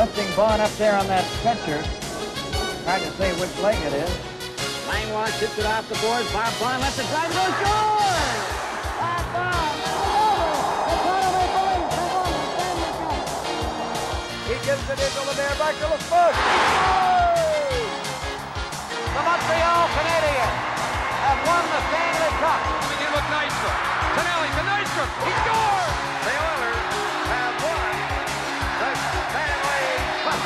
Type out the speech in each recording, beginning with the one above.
Busting Vaughn up there on that stretcher. Hard to say which leg it is. Langlois shifts it off the boards. Bob Vaughn lets it drive and goes score! Bob Vaughn! He gives it into Lemaire, back to LaFoot. Oh! The Montreal Canadiens have won the Stanley Cup. He looked Nystrom. Tonelli to Nystrom. He scores! The Oilers have won the Stanley Cup.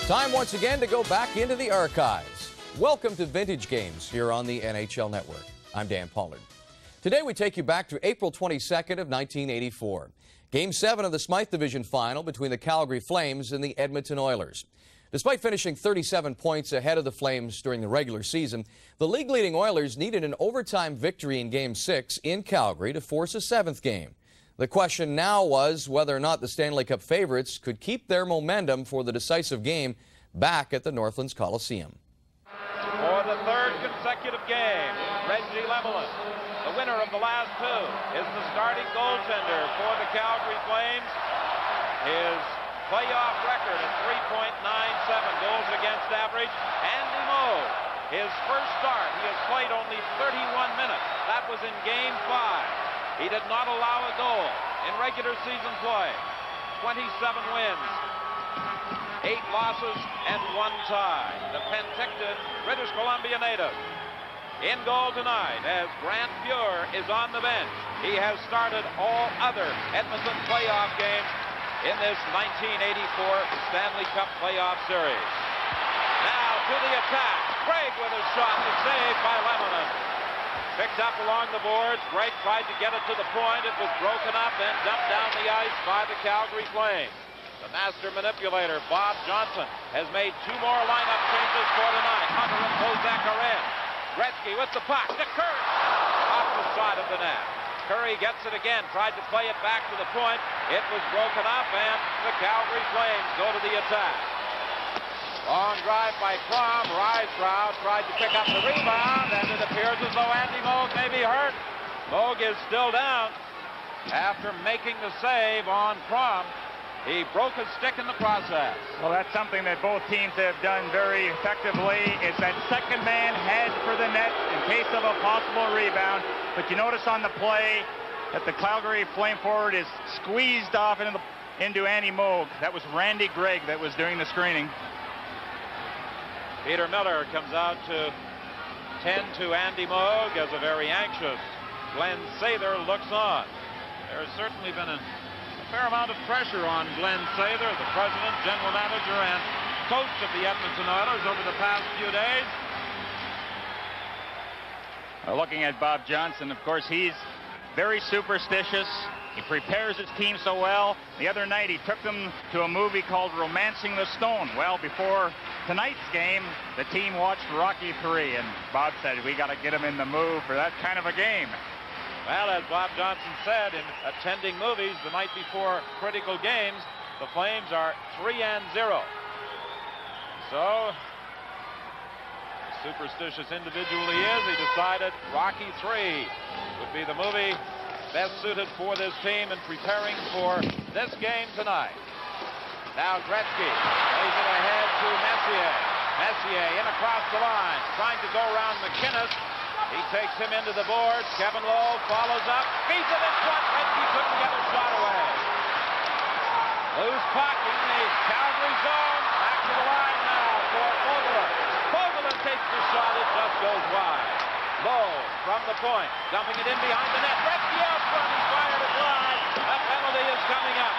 Time once again to go back into the archives. Welcome to Vintage Games here on the NHL Network. I'm Dan Pollard. Today we take you back to April 22nd of 1984. Game 7 of the SMYTHE Division Final between the Calgary Flames and the Edmonton Oilers. Despite finishing 37 points ahead of the Flames during the regular season, the league-leading Oilers needed an overtime victory in Game 6 in Calgary to force a 7th game. The question now was whether or not the Stanley Cup favorites could keep their momentum for the decisive game back at the Northlands Coliseum. For the third consecutive game, Reggie Lemelin, the winner of the last two, is the starting goaltender for the Calgary Flames. His playoff record at 3.97 goals against average. Andy Moog, his first start, he has played only 31 minutes. That was in Game 5. He did not allow a goal in regular season play. 27 wins, 8 losses, and 1 tie. The Penticton, British Columbia native. In goal tonight as Grant Fuhr is on the bench. He has started all other Edmonton playoff games in this 1984 Stanley Cup playoff series. Now to the attack. Gregg with a shot, the save by Lemelin. Picked up along the boards. Gregg tried to get it to the point. It was broken up and dumped down the ice by the Calgary Flames. The master manipulator, Bob Johnson, has made 2 more lineup changes for tonight. Hunter and Kozak are in. Gretzky with the puck to Curry. Off the side of the net. Curry gets it again. Tried to play it back to the point. It was broken up, and the Calgary Flames go to the attack. Long drive by Crom. Rysbrough tried to pick up the rebound, and it appears as though Andy Moog may be hurt. Moog is still down after making the save on Crom. He broke his stick in the process. Well, that's something that both teams have done very effectively. It's that second man head for the net in case of a possible rebound. But you notice on the play that the Calgary Flame forward is squeezed off into Andy Moog. That was Randy Gregg that was doing the screening. Peter Miller comes out to tend to Andy Moog as a very anxious Glenn Sather looks on. There has certainly been a fair amount of pressure on Glenn Sather, the president, general manager, and coach of the Edmonton Oilers over the past few days. Looking at Bob Johnson, of course, he's very superstitious. He prepares his team so well. The other night, he took them to a movie called Romancing the Stone. Well, before tonight's game, the team watched Rocky III, and Bob said, we got to get him in the mood for that kind of a game. Well, as Bob Johnson said, in attending movies the night before critical games, the Flames are 3-0. So, superstitious individual he is, he decided Rocky III would be the movie best suited for this team and preparing for this game tonight. Now Gretzky lays it ahead to Messier. Messier in across the line, trying to go around MACINNIS. He takes him into the boards. Kevin Lowe follows up. He's it in front. Gretzky couldn't get a shot away. Loose puck in the Calgary zone. Back to the line now for FOGOLIN. FOGOLIN takes the shot. It just goes wide. Lowe from the point, dumping it in behind the net. Gretzky out front. He fired it wide. A penalty is coming up.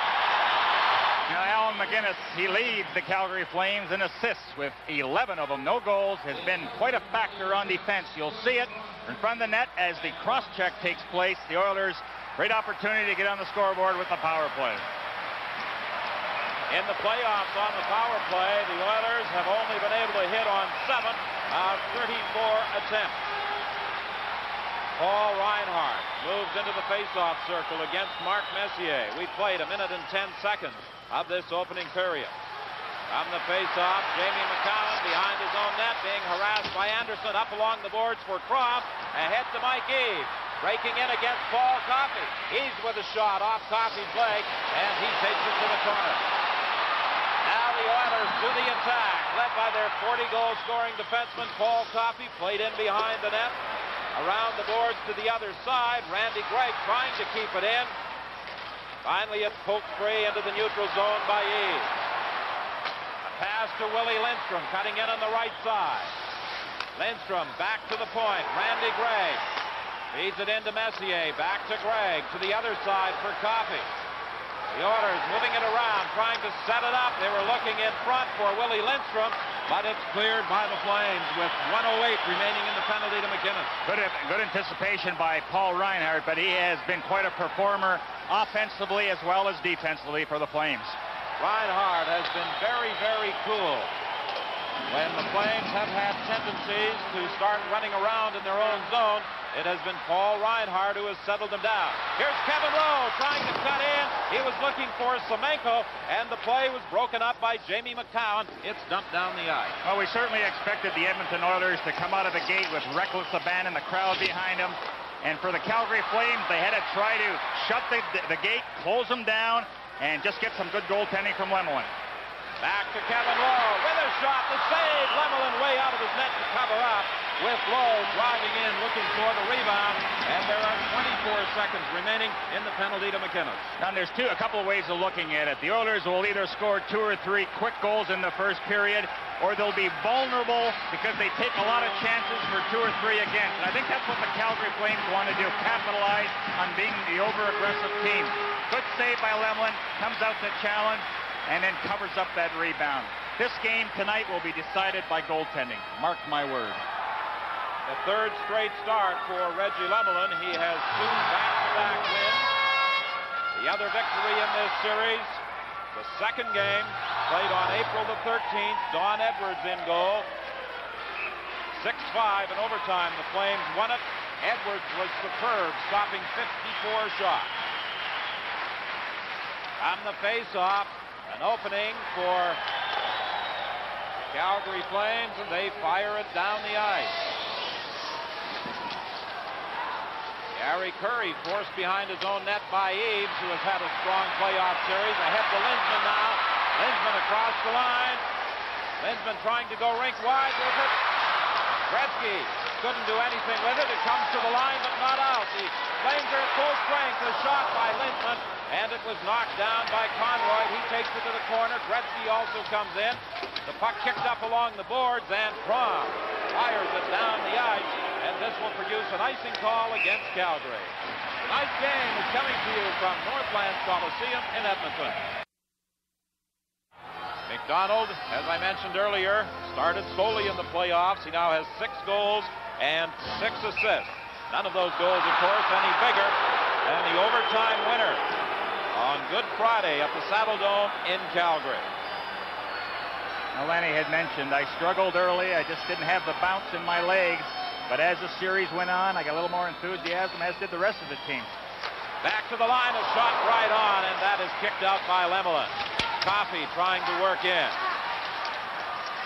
Now, Allan MacInnis, he leads the Calgary Flames in assists with 11 of them. No goals, has been quite a factor on defense. You'll see it in front of the net as the cross-check takes place. The Oilers, great opportunity to get on the scoreboard with the power play. In the playoffs on the power play, the Oilers have only been able to hit on 7 of 34 attempts. Paul Reinhart moves into the face-off circle against Mark Messier. We played 1 minute and 10 seconds of this opening period. From the face-off, Jamie McCowan behind his own net, being harassed by Anderson. Up along the boards for Croft. Ahead to Mike Eaves. Breaking in against Paul Coffey. Eaves with a shot off Coffey's leg, and he takes it to the corner. Now the Oilers do the attack, led by their 40-goal scoring defenseman, Paul Coffey, played in behind the net. Around the boards to the other side, Randy Gregg trying to keep it in. Finally, it's poked free into the neutral zone by Eaves. Pass to Willie Lindstrom, cutting in on the right side. Lindstrom back to the point. Randy Gregg feeds it into Messier. Back to Gregg to the other side for Coffey. The Oilers moving it around, trying to set it up. They were looking in front for Willie Lindstrom, but it's cleared by the Flames with 1:08 remaining in the penalty to MacInnis. Good anticipation by Paul Reinhart, but he has been quite a performer offensively as well as defensively for the Flames. Reinhart has been very, very cool. When the Flames have had tendencies to start running around in their own zone, it has been Paul Reinhart who has settled them down. Here's Kevin Lowe trying to cut in. He was looking for Semenko, and the play was broken up by Jamie McCowan. It's dumped down the ice. Well, we certainly expected the Edmonton Oilers to come out of the gate with reckless abandon, the crowd behind them. And for the Calgary Flames, they had to try to shut the gate, close them down, and just get some good goaltending from Lemelin. Back to Kevin Lowe with a shot to save. Lemelin way out of his net to cover up, with Lowe driving in looking for the rebound, and there are 24 seconds remaining in the penalty to MacInnis. Now there's a couple of ways of looking at it. The Oilers will either score 2 or 3 quick goals in the first period, or they'll be vulnerable because they take a lot of chances for 2 or 3 against. And I think that's what the Calgary Flames want to do, capitalize on being the over-aggressive team. Good save by Lemelin, comes out to challenge, and then covers up that rebound. This game tonight will be decided by goaltending. Mark my word. The third straight start for Reggie Lemelin. He has 2 back-to-back wins. The other victory in this series, the second game, played on April the 13th. Don Edwards in goal. 6-5 in overtime. The Flames won it. Edwards was superb, stopping 54 shots. On the face-off, an opening for Calgary Flames, and they fire it down the ice. Gary Curry forced behind his own net by Eaves, who has had a strong playoff series. Ahead to Linsman now. Linsman across the line. Linsman trying to go rink wide with it. Gretzky couldn't do anything with it. It comes to the line, but not out. The Flames are at full strength. A shot by Linsman, and it was knocked down by Conroy. He takes it to the corner. Gretzky also comes in. The puck kicked up along the boards, and Prom fires it down the ice, and this will produce an icing call against Calgary. Tonight's game is coming to you from Northlands Coliseum in Edmonton. McDonald, as I mentioned earlier, started slowly in the playoffs. He now has 6 goals and 6 assists. None of those goals, of course, any bigger than the overtime winner on Good Friday at the Saddle Dome in Calgary. Now, Lanny had mentioned I struggled early. I just didn't have the bounce in my legs. But as the series went on, I got a little more enthusiasm, as did the rest of the team. Back to the line, a shot right on, and that is kicked out by Lemelin. Coffey trying to work in.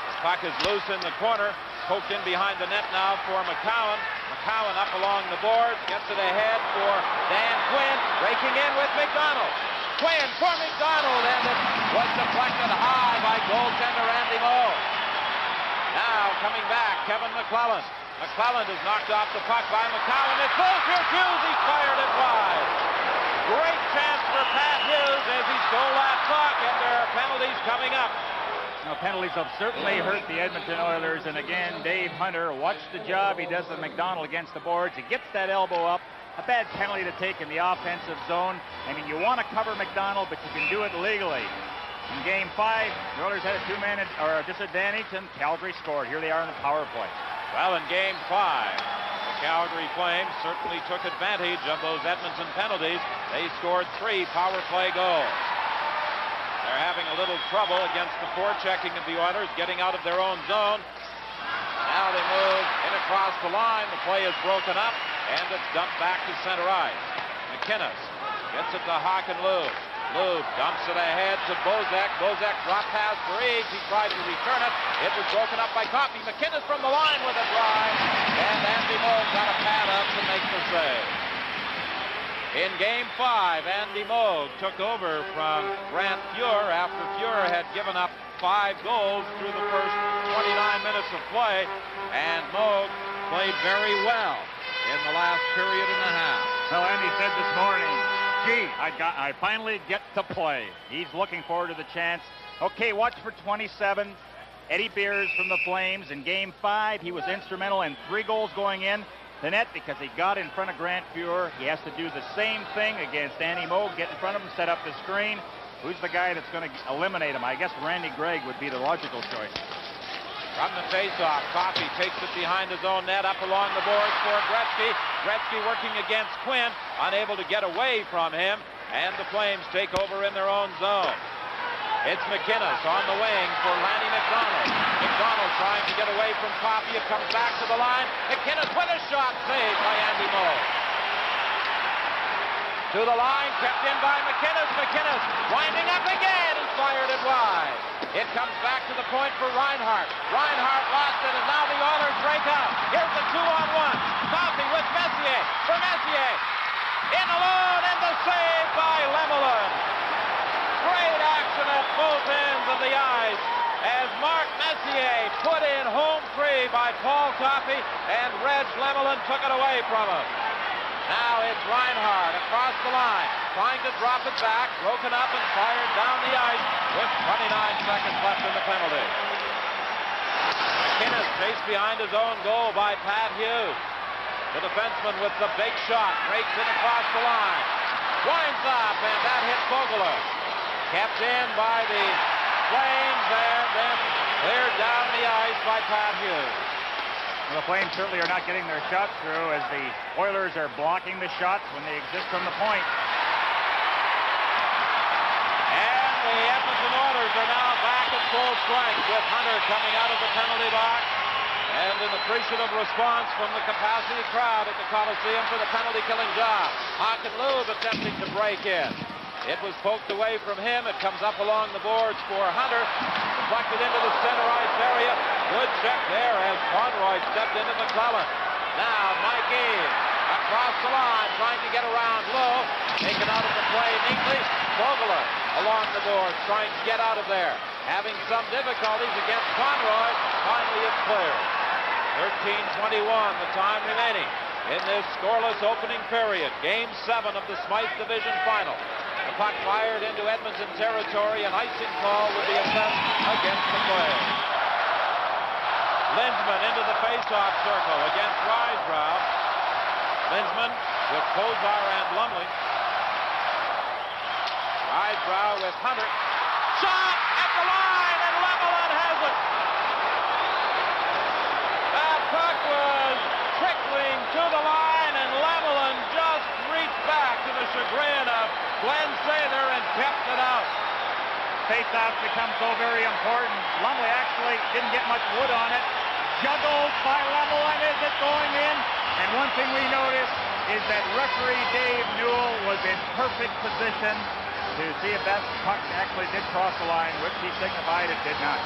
The puck is loose in the corner. Poked in behind the net now for McCowan. McCowan up along the boards, gets it ahead for Dan Quinn, breaking in with McDonald. Quinn for McDonald, and it was deflected high by goaltender Randy Moe. Now coming back, Kevin McClellan. McClellan is knocked off the puck by McCowan. It's close here, Hughes. He fired it wide. Great chance for Pat Hughes as he stole that puck, and there are penalties coming up. Now, penalties have certainly hurt the Edmonton Oilers, and again, Dave Hunter, watch the job he does with McDonald against the boards. He gets that elbow up. A bad penalty to take in the offensive zone. I mean, you want to cover McDonald, but you can do it legally. In Game 5, the Oilers had a 2-man disadvantage, and Calgary scored. Here they are in the power play. Well, in Game 5, the Calgary Flames certainly took advantage of those Edmonton penalties. They scored 3 power play goals. They're having a little trouble against the forechecking of the Oilers, getting out of their own zone. Now they move in across the line. The play is broken up, and it's dumped back to center ice. MacInnis gets it to Hawk and Lou. Lube dumps it ahead to Bozak. Bozak drop pass for Eads. He tried to return it. It was broken up by Coffey. MacInnis from the line with a drive. And Andy Moog got a pad up to make the save. In Game 5, Andy Moog took over from Grant Fuhr after Fuhr had given up 5 goals through the first 29 minutes of play. And Moog played very well in the last period and a half. Well, Andy said this morning, gee, I finally get to play. He's looking forward to the chance. Okay, watch for 27. Eddie Beers from the Flames. In Game 5, he was instrumental in 3 goals going in the net because he got in front of Grant Fuhr. He has to do the same thing against Andy Moog, get in front of him, set up the screen. Who's the guy that's going to eliminate him? I guess Randy Gregg would be the logical choice. From the faceoff, Coffey takes it behind his own net, up along the boards for Gretzky. Gretzky working against Quinn, unable to get away from him, and the Flames take over in their own zone. It's MacInnis on the wing for Lanny McDonald. McDonald trying to get away from Coffey. It comes back to the line. MacInnis with a shot saved by Andy Moog. To the line, kept in by MacInnis. MacInnis winding up again and fired it wide. It comes back to the point for Reinhart. Reinhart lost it, and now the Oilers break out. Here's the 2-on-1. Coffey with Messier for Messier. In alone, and the save by Lemelin. Great action at both ends of the ice as Mark Messier put in home free by Paul Coffey, and Reg Lemelin took it away from him. Now it's Reinhart across the line, trying to drop it back, broken up and fired down the ice with 29 seconds left in the penalty. MacInnis chased behind his own goal by Pat Hughes. The defenseman with the big shot breaks in across the line. Winds up, and that hit FOGOLIN. Kept in by the Flames and then cleared down the ice by Pat Hughes. Well, the Flames certainly are not getting their shots through as the Oilers are blocking the shots when they exist from the point. And the Edmonton Oilers are now back at full strength with Hunter coming out of the penalty box. And an appreciative response from the capacity crowd at the Coliseum for the penalty-killing job. Hakan Lube attempting to break in. It was poked away from him. It comes up along the boards for Hunter. Deflected into the center ice area. Good check there as Conroy stepped into McClellan. Now Mike Eaves across the line trying to get around low. Taken out of the play neatly. FOGOLIN along the boards trying to get out of there. Having some difficulties against Conroy. Finally it's cleared. 13:21 the time remaining in this scoreless opening period. Game 7 of the SMYTHE Division Final. The puck fired into Edmonton territory. An icing call will be assessed against the Flames. Linsman into the face-off circle against Risebrow. Linsman with Kozar and Lumley. Risebrow with Hunter. Shot at the line, and Lemelin has it. That puck was trickling to the line, and Lemelin just reached back to the chagrin of Glenn Sather and kept it out. Face-off becomes so very important. Lumley actually didn't get much wood on it. Juggled by Lemelin. Is it going in? And one thing we noticed is that referee Dave Newell was in perfect position to see if that puck actually did cross the line, which he signified it did not.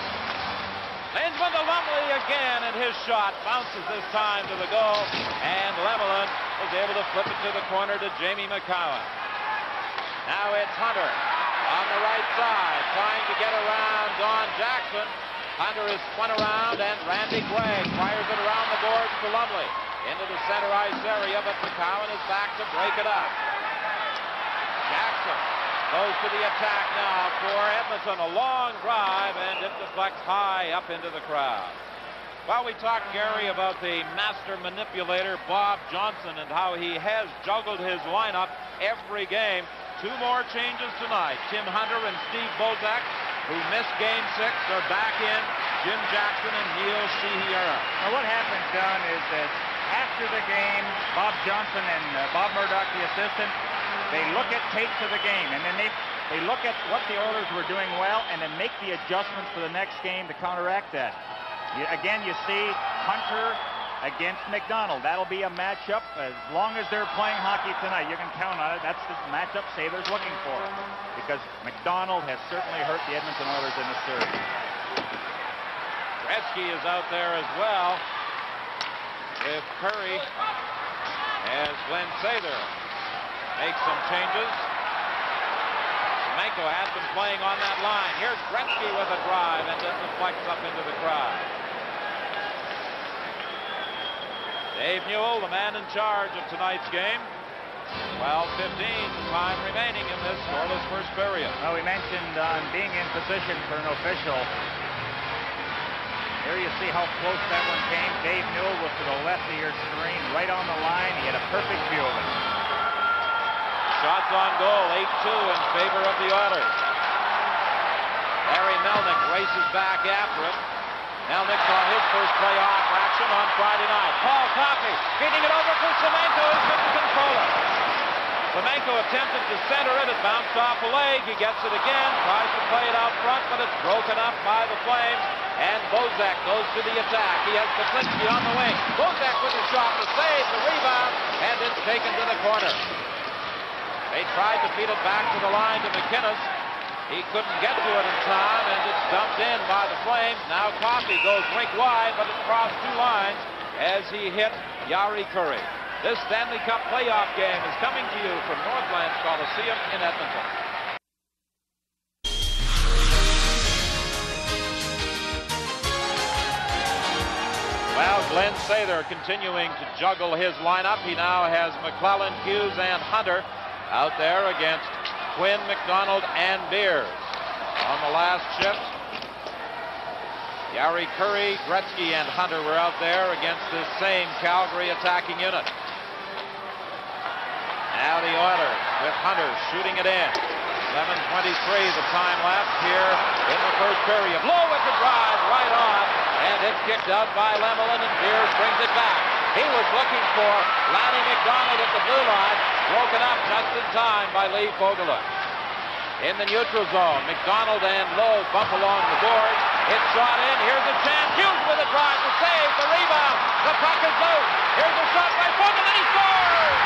Linsman to Lumley again, and his shot bounces this time to the goal, and Lemelin was able to flip it to the corner to Jamie McCowan. Now it's Hunter on the right side, trying to get around Don Jackson. Hunter is spun around, and Randy Gregg fires it around the boards for Lumley. Into the center ice area, but McCowan is back to break it up. Jackson goes to the attack now for Edmonton. A long drive, and it deflects high up into the crowd. Well, we talked, Gary, about the master manipulator, Bob Johnson, and how he has juggled his lineup every game. 2 more changes tonight. Tim Hunter and Steve Bozak, who missed Game 6, are back in. Jim Jackson and Neil Sheehy-Aaron. Now, what happens, Don, is that after the game, Bob Johnson and Bob Murdoch, the assistant, they look at tapes of the game, and then they look at what the Oilers were doing well, and then make the adjustments for the next game to counteract that. Again, you see Hunter against McDonald. That'll be a matchup as long as they're playing hockey tonight. You can count on it. That's the matchup Sather's looking for, because McDonald has certainly hurt the Edmonton Oilers in the series. Gretzky is out there as well with Curry as Glenn Sather makes some changes. Semenko has been playing on that line. Here's Gretzky with a drive and then deflects up into the crowd. Dave Newell, the man in charge of tonight's game. 12:15, time remaining in this scoreless first period. Well, we mentioned being in position for an official. Here you see how close that one came. Dave Newell was to the left of your screen, right on the line. He had a perfect view of it. Shots on goal, 8-2 in favor of the Oilers. Larry Melnick races back after it. Melnick's on his first playoff action on Friday night. Paul Coffey feeding it over for Semenko, who couldn't control it. Semenko attempted to center it. It bounced off a leg. He gets it again, tries to play it out front, but it's broken up by the Flames. And Bozak goes to the attack. He has Petlinski on the wing. Bozak with a shot to save the rebound, and it's taken to the corner. They tried to feed it back to the line to MacInnis. He couldn't get to it in time, and it's dumped in by the Flames. Now Coffey goes rink wide, but it crossed two lines as he hit Jari Kurri. This Stanley Cup playoff game is coming to you from Northlands Coliseum in Edmonton. Well, Glenn Sather continuing to juggle his lineup. He now has McClellan, Hughes, and Hunter out there against Quinn, McDonald, and Beers. On the last shift, Jari Kurri, Gretzky, and Hunter were out there against this same Calgary attacking unit. Now the Oilers with Hunter shooting it in. 7:23 the time left here in the first period. Low with the drive right on, and it's kicked out by Lemelin, and Beers brings it back. He was looking for Lanny McDonald at the blue line, broken up just in time by Lee Fogolin. In the neutral zone, McDonald and Lowe bump along the boards. It's shot in. Here's a chance. Hughes with a drive to save the rebound. The puck is loose. Here's a shot by Fogolin. He scores!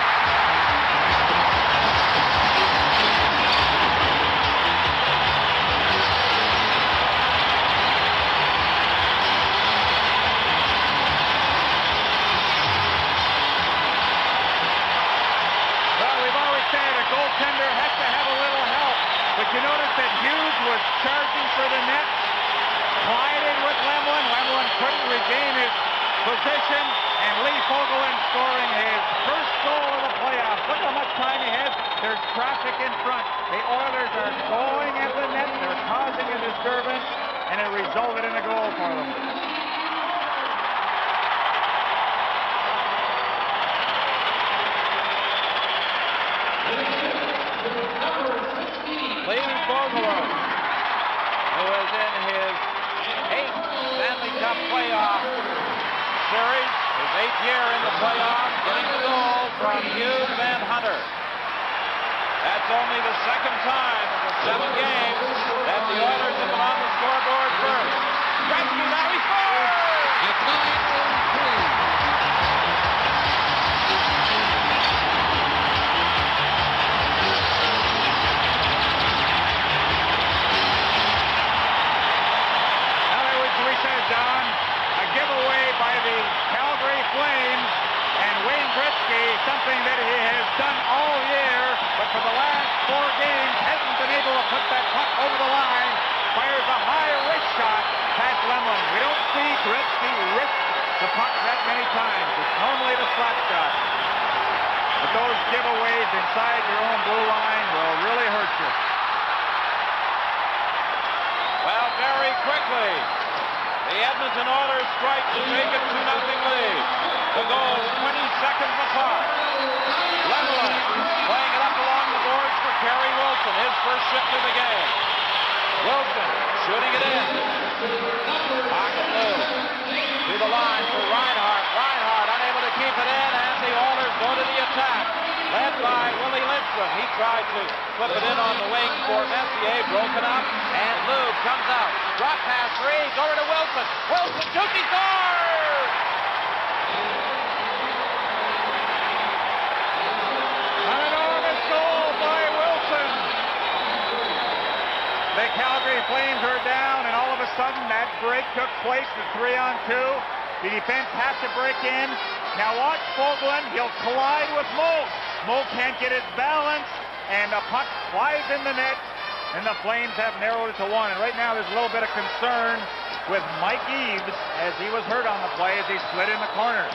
Goaltender has to have a little help, but you notice that Hughes was charging for the net, collided with Lemelin. Lemelin couldn't regain his position, and Lee Fogolin scoring his first goal of the playoffs. Look how much time he has. There's traffic in front. The Oilers are going at the net. They're causing a disturbance, and it resulted in a goal for them. Lee Fogolin, who is in his 8th Stanley Cup playoff series, his 8th year in the playoffs, getting the goal from Hughes and Hunter. That's only the second time in the 7 games that the Oilers have been on the scoreboard first. Gretzky, now he scores! It's 9-3. Don, a giveaway by the Calgary Flames, and Wayne Gretzky, something that he has done all year, but for the last 4 games hasn't been able to put that puck over the line, fires a high wrist shot past Lemelin. We don't see Gretzky wrist the puck that many times. It's normally the slap shot. But those giveaways inside your own blue line will really hurt you. Well, very quickly, the Edmonton Oilers strike to take a 2-0 lead. The goal 20 seconds apart. Lemelin playing it up along the boards for Kerry Wilson, his first shift of the game. Wilson shooting it in. Pocket move to the line for Reinhart. Reinhart unable to keep it in, and the Oilers go to the attack. Led by Willie Lindstrom. He tried to flip it in on the wing for Messier, broken up, and Lube comes out. Drop pass 3, over to Wilson. Wilson shoots, he scores! Calgary Flames are down, and all of a sudden that break took place, the 3-on-2. The defense has to break in. Now watch FOGOLIN. He'll collide with MOOG. MOOG can't get his balance, and the puck flies in the net, and the Flames have narrowed it to 1. And right now there's a little bit of concern with Mike Eaves as he was hurt on the play as he slid in the corner.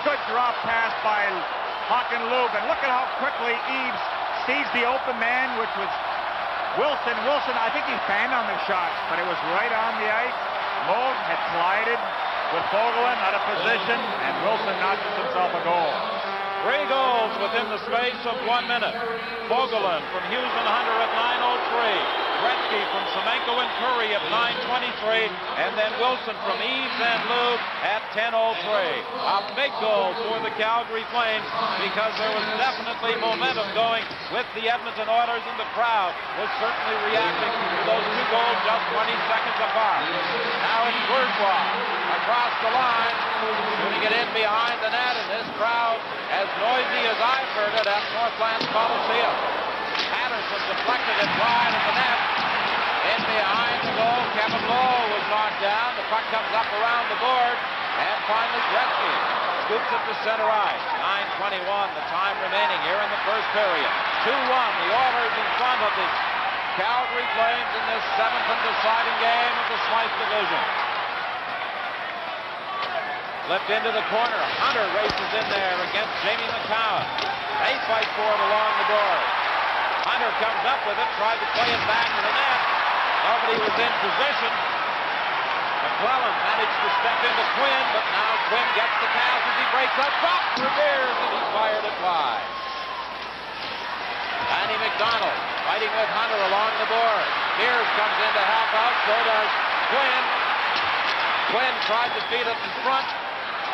Good drop pass by Hakan Lube, and look at how quickly Eaves sees the open man, which was Wilson. Wilson, I think he fanned on the shot, but it was right on the ice. MOOG had collided with FOGOLIN out of position, and Wilson notches himself a goal. 3 goals within the space of 1 minute. FOGOLIN from Hughes and Hunter at 9:03. GRETZKY from Semenko and Curry at 9:23. And then Wilson from Eaves and Lube at 10:03. A big goal for the Calgary Flames because there was definitely momentum going with the Edmonton Oilers, and the crowd was certainly reacting to those 2 goals just 20 seconds apart. Now it's Bourgeois across the line, putting it in behind the net, and this crowd as noisy as I've heard it at Northland Coliseum. Patterson deflected it wide of the net. In behind the goal, Kevin Lowe was knocked down. The puck comes up around the board, and finally Gretzky scoops it to center ice. 9:21, the time remaining here in the first period. 2-1, the Oilers in front of the Calgary Flames in this 7th and deciding game of the SMYTHE division. Flipped into the corner. Hunter races in there against Jamie McCowan. They fight for it along the board. Hunter comes up with it, tried to play it back to the net. Nobody was in position. McClellan managed to step into Quinn, but now Quinn gets the pass as he breaks up. Drop for Beers, and he fired it wide. Danny McDonald fighting with Hunter along the board. Beers comes in to help out, so does Quinn. Quinn tried to feed it in front.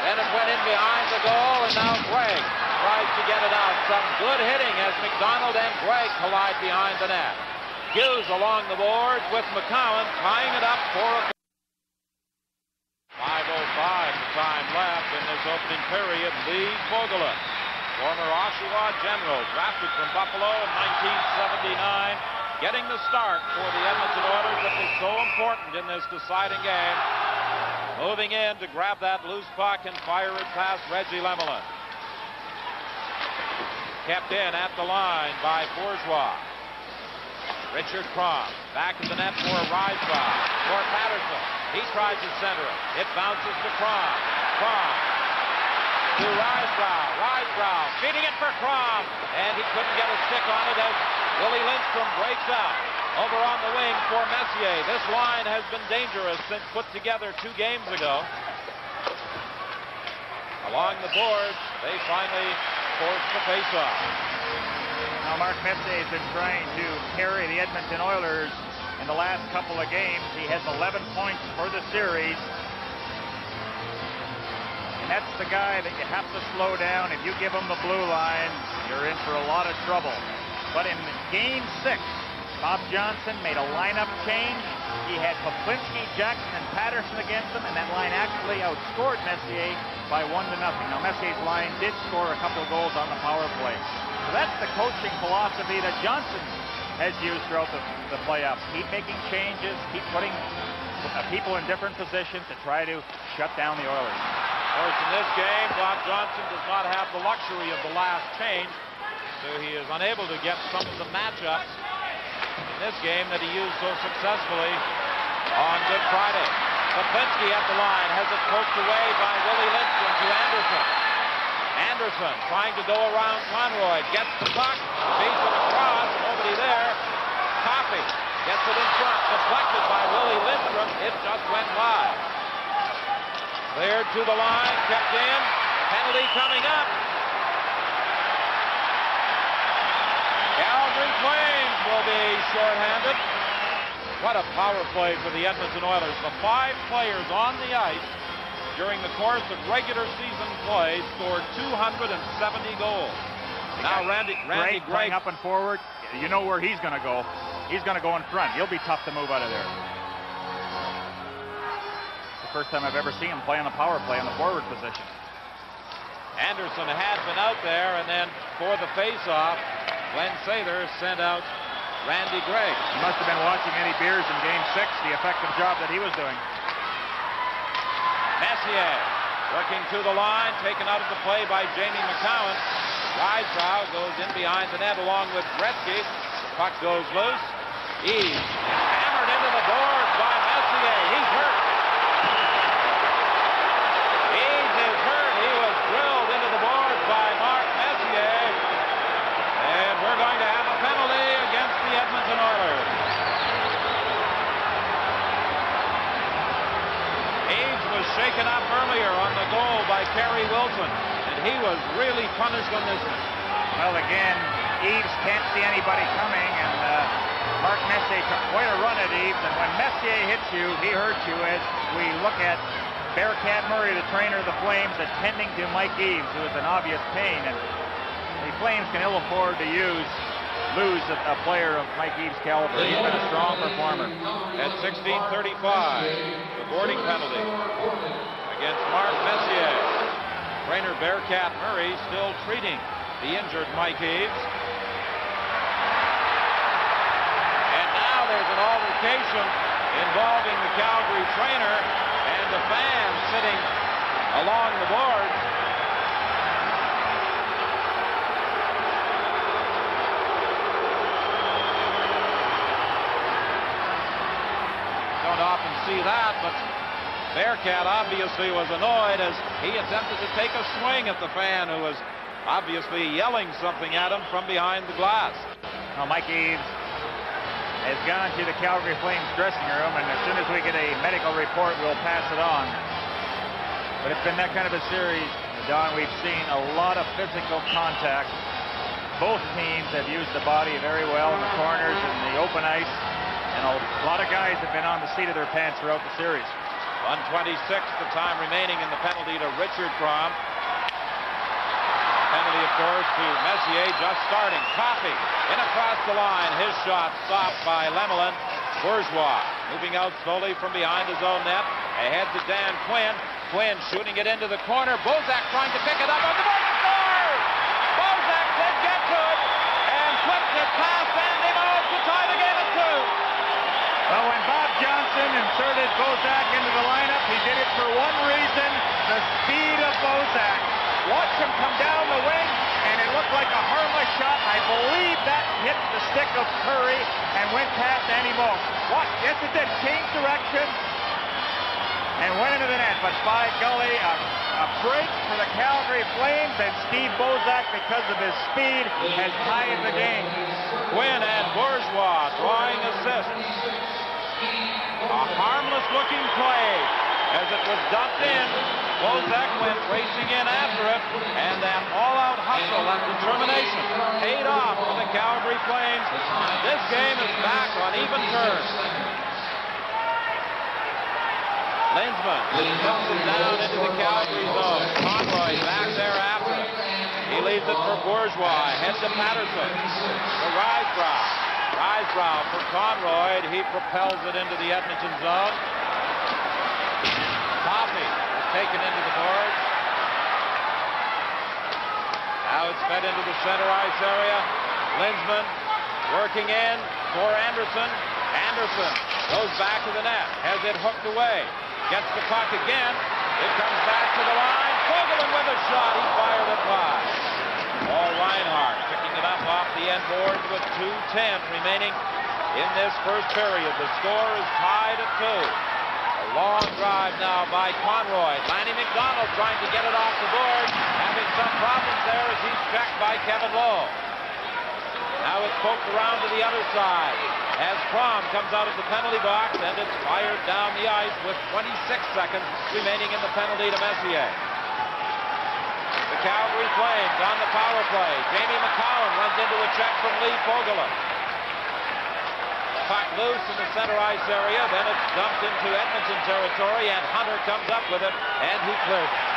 Then it went in behind the goal, and now Gregg tries to get it out. Some good hitting as McDonald and Gregg collide behind the net. Hughes along the boards with McCowan tying it up for a 5:05 the time left in this opening period. Lee FOGOLIN, former Oshawa General, drafted from Buffalo in 1979, getting the start for the Edmonton Oilers that was so important in this deciding game. Moving in to grab that loose puck and fire it past Reggie Lemelin. Kept in at the line by Bourgeois. Richard Crom back at the net for Rysbrough. For Patterson. He tries to center it. It bounces to Crom. Crom to Rysbrough. Rysbrough feeding it for Crom. And he couldn't get a stick on it as Willie Lindstrom breaks out. Over on the wing for Messier. This line has been dangerous since put together 2 games ago. Along the boards, they finally force the faceoff. Now Mark Messier has been trying to carry the Edmonton Oilers in the last couple of games. He has 11 points for the series. And that's the guy that you have to slow down. If you give him the blue line, you're in for a lot of trouble. But in Game 6, Bob Johnson made a lineup change. He had Poplinski, Jackson, and Patterson against him, and that line actually outscored Messier by 1-0. Now Messier's line did score a couple of goals on the power play. So that's the coaching philosophy that Johnson has used throughout the playoffs. Keep making changes, keep putting people in different positions to try to shut down the Oilers. Of course, in this game, Bob Johnson does not have the luxury of the last change, so he is unable to get some of the matchups in this game that he used so successfully on Good Friday. Poplinski at the line, has it poked away by Willie Lindstrom to Anderson. Anderson trying to go around Conroy, gets the puck, feeds it across, nobody there. Coffey gets it in front, deflected by Willie Lindstrom, it just went wide. Cleared to the line, kept in, penalty coming up. Calgary Flames will be shorthanded. What a power play for the Edmonton Oilers. The 5 players on the ice during the course of regular season play scored 270 goals. Now Randy Gregg up and forward. You know where he's going to go. He's going to go in front. He'll be tough to move out of there. It's the first time I've ever seen him play on the power play in the forward position. Anderson had been out there, and then for the face-off, Glenn Sather sent out Randy Gregg. He must have been watching Eddie Beers in Game 6, the effective job that he was doing. Messier working to the line, taken out of the play by Jamie McCowan. Rysbrough goes in behind the net along with Gretzky. Puck goes loose. Eaves hammered into the boards by Messier. He's hurt. Eaves is hurt. He was drilled into the boards by Mark Messier. And we're going to have a penalty against the Edmonton Oilers. Eaves was shaken up earlier on the goal by Kerry Wilson, and he was really punished on this one. Well, again, Eaves can't see anybody coming, and Mark Messier took quite a run at Eaves, and when Messier hits you, he hurts you, as we look at Bearcat Murray, the trainer of the Flames, attending to Mike Eaves, who is in obvious pain, and the Flames can ill afford to lose a player of Mike Eaves' caliber. He's been a strong performer. At 16:35, the boarding penalty against Mark Messier. Trainer Bearcat Murray still treating the injured Mike Eaves. And now there's an altercation involving the Calgary trainer and the fans sitting along the boards. Don't often see that, but Bearcat obviously was annoyed as he attempted to take a swing at the fan who was obviously yelling something at him from behind the glass. Well, Mike Eaves has gone to the Calgary Flames dressing room, and as soon as we get a medical report, we'll pass it on. But it's been that kind of a series, Don. We've seen a lot of physical contact. Both teams have used the body very well in the corners and the open ice, and a lot of guys have been on the seat of their pants throughout the series. 1:26, the time remaining in the penalty to Richard Crom. Penalty, of course, to Messier, just starting. Coffey in across the line. His shot stopped by Lemelin. Bourgeois moving out slowly from behind his own net. Ahead to Dan Quinn. Quinn shooting it into the corner. Bozak trying to pick it up on the board and scores! Bozak did get to it and flipped it past Andy Moog to tie the game at 2. Well, when Bob Johnson inserted Bozak into the lineup, he did it for one reason, the speed of Bozak. Watch him come down the wing, and it looked like a harmless shot. I believe that hit the stick of Curry and went past Andy Moog. Watch, yes it did, changed direction and went into the net. But by golly, a break for the Calgary Flames, and Steve Bozak, because of his speed, has tied the game. Quinn and Bourgeois drawing assists. A harmless-looking play as it was dumped in. Bozak went racing in after it, and that all-out hustle and determination paid off for the Calgary Flames. This game is back on even terms. Linsman puts it down into the Calgary zone. Conroy back there after it. He leaves it for Bourgeois. Head to Patterson. To Rysbrough. Rysbrough for Conroy. He propels it into the Edmonton zone. Coffey is taken into the boards. Now it's fed into the center ice area. Linsman working in for Anderson. Anderson goes back to the net. Has it hooked away. Gets the puck again. It comes back to the line. Fogolin with a shot. He fired it wide. Paul Reinhardt picking it up off the end boards with 2:10 remaining in this first period. The score is tied at 2. A long drive now by Conroy. Lanny McDonald trying to get it off the board. Having some problems there as he's checked by Kevin Lowe. Now it's poked around to the other side as Crom comes out of the penalty box, and it's fired down the ice with 26 seconds remaining in the penalty to Messier. The Calgary Flames on the power play. Jamie McCowan runs into a check from Lee Fogolin. Puck loose in the center ice area, then it's dumped into Edmonton territory, and Hunter comes up with it, and he clears it.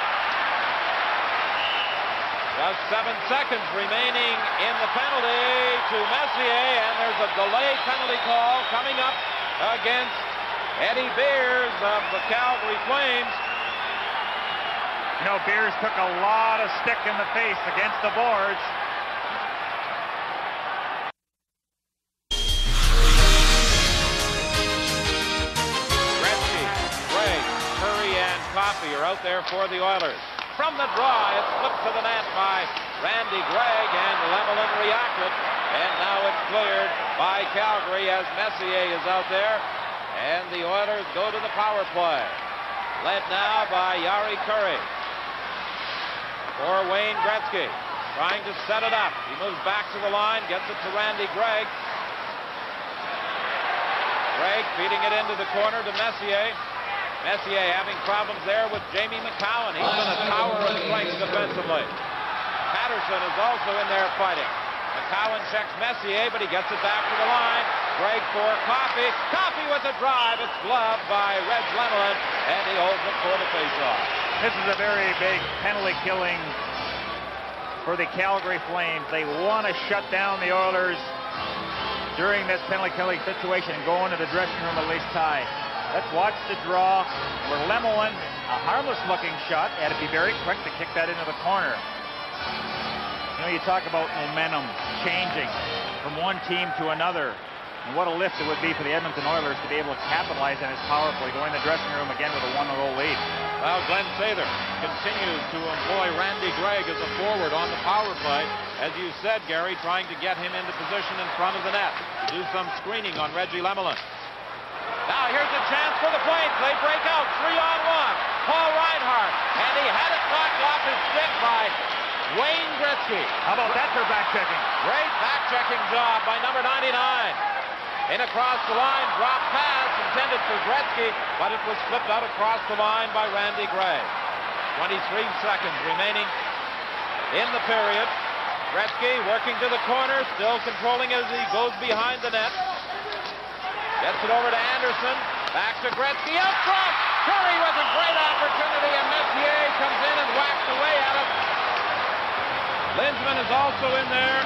Just 7 seconds remaining in the penalty to Messier, and there's a delay penalty call coming up against Eddie Beers of the Calgary Flames. You know, Beers took a lot of stick in the face against the boards. Coffey are out there for the Oilers. From the draw, it's flipped to the net by Randy Gregg, and Lemelin reacted. And now it's cleared by Calgary as Messier is out there. And the Oilers go to the power play. Led now by Yari Curry. For Wayne Gretzky, trying to set it up. He moves back to the line, gets it to Randy Gregg. Gregg feeding it into the corner to Messier. Messier having problems there with Jamie McCowan. He's been a tower of strength defensively. Patterson is also in there fighting. McCowan checks Messier, but he gets it back to the line. Gregg for Coffey. Coffey with a drive. It's gloved by Reg Lemelin, and he holds it for the faceoff. This is a very big penalty killing for the Calgary Flames. They want to shut down the Oilers during this penalty killing situation and go into the dressing room at least tie. Let's watch the draw where Lemelin, a harmless looking shot, had to be very quick to kick that into the corner. You know, you talk about momentum changing from one team to another. And what a lift it would be for the Edmonton Oilers to be able to capitalize on his power play, going in the dressing room again with a 1-0 lead. Well, Glenn Sather continues to employ Randy Gregg as a forward on the power play. As you said, Gary, trying to get him into position in front of the net to do some screening on Reggie Lemelin. Now here's a chance for the Flames. They break out 3-on-1. Paul Reinhart, and he had it knocked off his stick by Wayne Gretzky. How about that for back-checking? Great back-checking job by number 99. In across the line, drop pass intended for Gretzky, but it was flipped out across the line by Randy Gregg. 23 seconds remaining in the period. Gretzky working to the corner, still controlling as he goes behind the net. Gets it over to Anderson. Back to Gretzky up front. Curry with a great opportunity, and Messier comes in and whacks away at it. Linsman is also in there.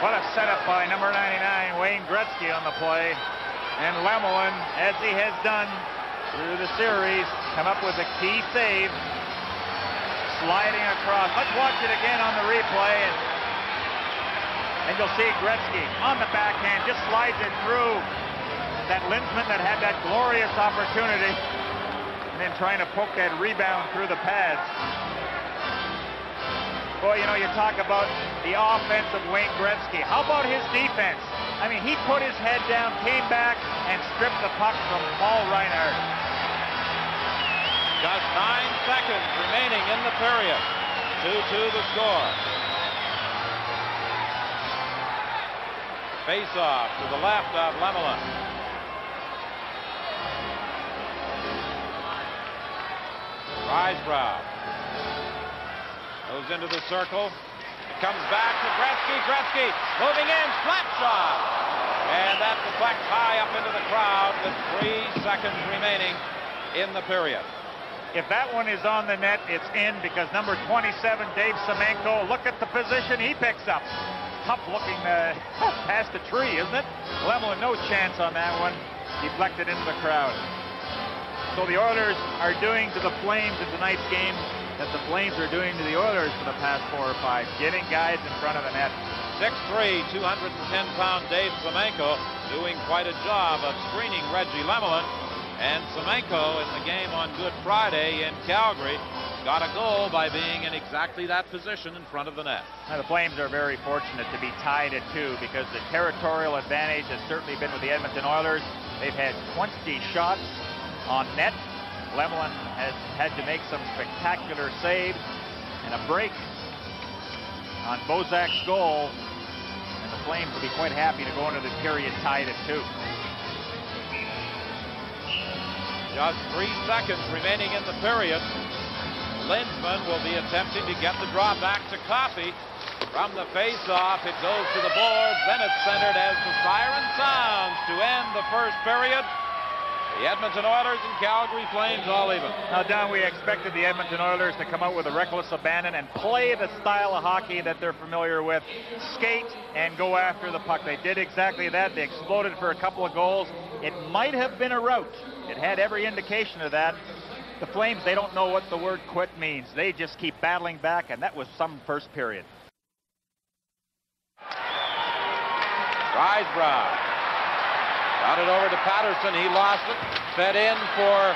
What a setup by number 99, Wayne Gretzky, on the play. And Lemelin, as he has done through the series, come up with a key save. Sliding across. Let's watch it again on the replay. And you'll see Gretzky on the backhand, just slides it through that Linsman that had that glorious opportunity. And then trying to poke that rebound through the pads. Boy, you know, you talk about the offense of Wayne Gretzky. How about his defense? I mean, he put his head down, came back, and stripped the puck from Paul Reinhart. Just 9 seconds remaining in the period. 2-2 the score. Face-off to the left of Lemelin. Risebrow goes into the circle. It comes back to Gretzky. Gretzky moving in, slap shot. And that deflects high up into the crowd with 3 seconds remaining in the period. If that one is on the net, it's in, because number 27, Dave Semenko, look at the position he picks up. Tough looking past the tree, isn't it? Lemelin, no chance on that one. Deflected into the crowd. So the Oilers are doing to the Flames in tonight's game that the Flames are doing to the Oilers for the past 4 or 5, getting guys in front of the net. 6'3", 210-pound Dave Semenko doing quite a job of screening Reggie Lemelin. And Semenko in the game on Good Friday in Calgary got a goal by being in exactly that position in front of the net. Now, the Flames are very fortunate to be tied at 2, because the territorial advantage has certainly been with the Edmonton Oilers. They've had 20 shots on net. Lemelin has had to make some spectacular saves, and a break on Bozak's goal, and the Flames will be quite happy to go into the period tied at 2. Just 3 seconds remaining in the period. Linsman will be attempting to get the draw back to Coffey. From the face-off, it goes to the boards, then it's centered as the siren sounds to end the first period. The Edmonton Oilers and Calgary Flames all even. Now, Don, we expected the Edmonton Oilers to come out with a reckless abandon and play the style of hockey that they're familiar with. Skate and go after the puck. They did exactly that. They exploded for a couple of goals. It might have been a rout. It had every indication of that. the Flames, they don't know what the word quit means. They just keep battling back, and that was some first period. Risebrough got it over to Patterson. He lost it. Fed in for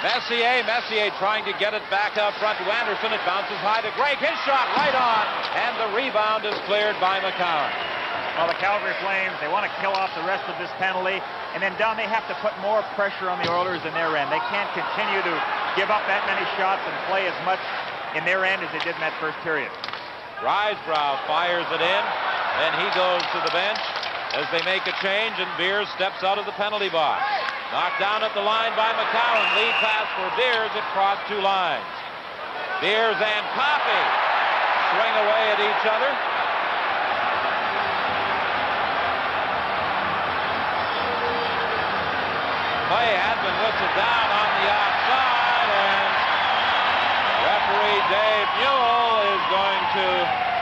Messier. Messier trying to get it back out front to Anderson. It bounces high to Gregg. His shot right on, and the rebound is cleared by McCowan. Well, the Calgary Flames, they want to kill off the rest of this penalty, and then Don, they have to put more pressure on the Oilers in their end. They can't continue to give up that many shots and play as much in their end as they did in that first period. Risebrough fires it in, then he goes to the bench as they make a change, and Beers steps out of the penalty box. Knocked down at the line by McCowan. Lead pass for Beers. It crossed two lines. Beers and Coffey swing away at each other. Play had been whistled down on the outside, and referee Dave Newell is going to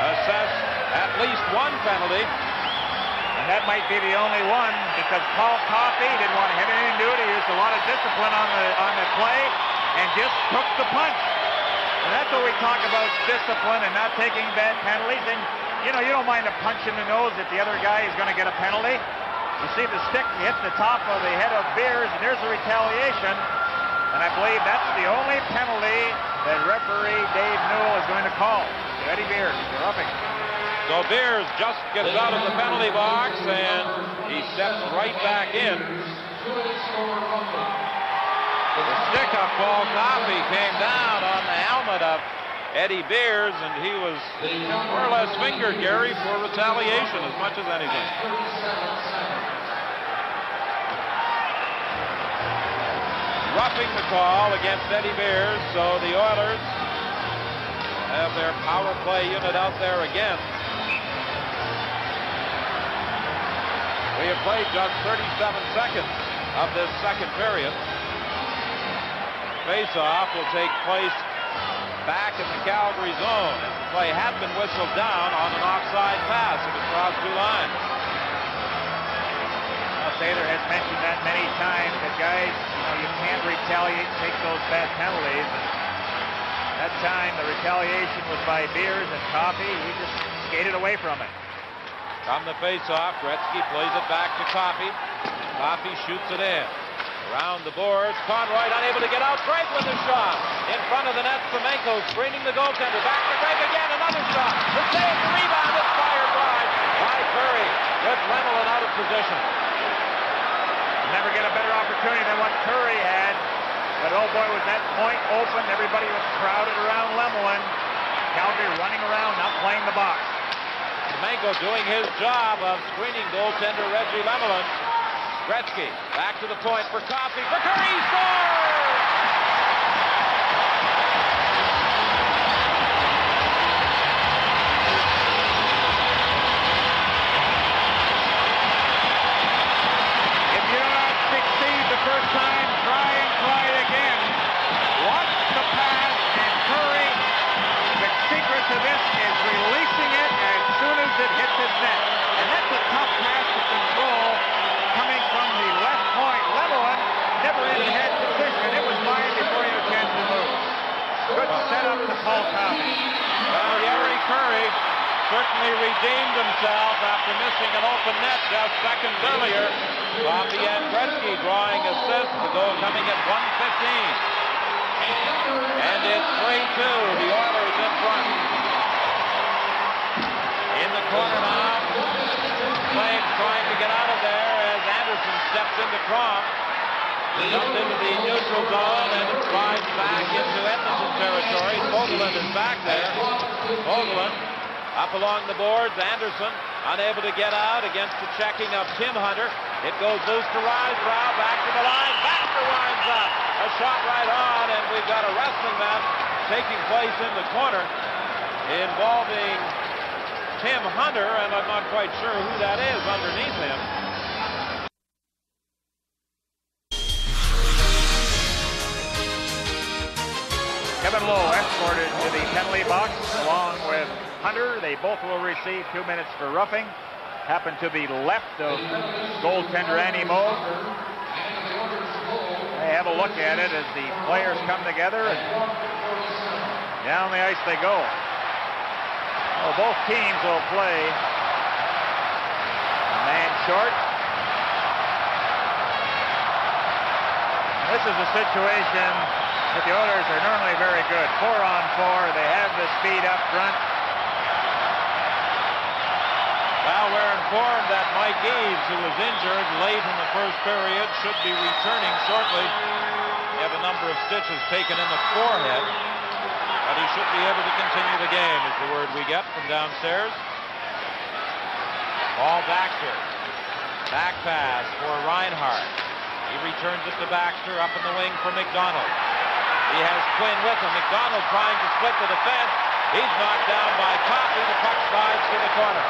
assess at least one penalty. And that might be the only one, because Paul Coffey didn't want to have anything to do with it. He used a lot of discipline on the play and just took the punch. And that's what we talk about, discipline and not taking bad penalties. And, you know, you don't mind a punch in the nose if the other guy is going to get a penalty. You see the stick hit the top of the head of Beers, and there's a retaliation. And I believe that's the only penalty that referee Dave Newell is going to call to Eddie Beers for roughing. So Beers just gets out of the penalty box, and he steps right back in. The stick of Paul Coffey came down on the helmet of Eddie Beers, and he was more or less fingered, Gary, for retaliation as much as anything. Roughing the call against Eddie Beers, so the Oilers have their power play unit out there again. We have played just 37 seconds of this second period. Face-off will take place back in the Calgary zone. And the play had been whistled down on an offside pass. It was crossed two lines. Well, Taylor has mentioned that many times, that guys, you know, you can't retaliate, take those bad penalties. And that time, the retaliation was by Beers, and Coffey, he just skated away from it. From the face-off, Gretzky plays it back to Coffey. Coffey shoots it in. Around the boards, Conroy unable to get out. Gregg with a shot. In front of the net, Semenko screening the goaltender. Back to Gregg again, another shot. The save, the rebound, it's fired wide by Curry with Lemelin out of position. Never get a better opportunity than what Curry had. But oh boy, was that point open. Everybody was crowded around Lemelin. Calgary running around, not playing the box. Semenko doing his job of screening goaltender Reggie Lemelin. Gretzky back to the point for Coffey. For Curry, he scores! If you don't succeed the first time, try and try it again. Watch the pass, and Curry, the secret to this is releasing it as soon as it hits his net. And that's a tough pass to control coming from the left point. Lemelin never even had position. It was mine before he had a chance to move. Good setup to Paul Coffey. Well, Gary Curry certainly redeemed himself after missing an open net just seconds earlier. Coffey and Gretzky drawing assists. The goal coming at 1:15. And it's 3-2. The Oilers in front. In the corner now. Flames trying to get out of there as Anderson steps into Crom. Jumped into the neutral zone, and it slides back into Edmonton territory. FOGOLIN is back there. FOGOLIN up along the boards. Anderson unable to get out against the checking of Tim Hunter. It goes loose to Risebrough, back to the line. Baxter winds up. A shot right on, and we've got a wrestling match taking place in the corner involving Tim Hunter, and I'm not quite sure who that is underneath him. Kevin Lowe escorted to the penalty box along with Hunter. They both will receive 2 minutes for roughing. Happened to the left of goaltender Annie MOOG. They have a look at it as the players come together, and down the ice they go. Well, both teams will play a man short. This is a situation that the Oilers are normally very good. 4-on-4, they have the speed up front. Well, we're informed that Mike Eaves, who was injured late in the first period, should be returning shortly. He had a number of stitches taken in the forehead, but he should be able to continue the game, is the word we get from downstairs. Paul Baxter. Back pass for Reinhart. He returns it to Baxter up in the wing for McDonald. He has Quinn with him. McDonald trying to split the defense. He's knocked down by Coffey. The puck slides to the corner.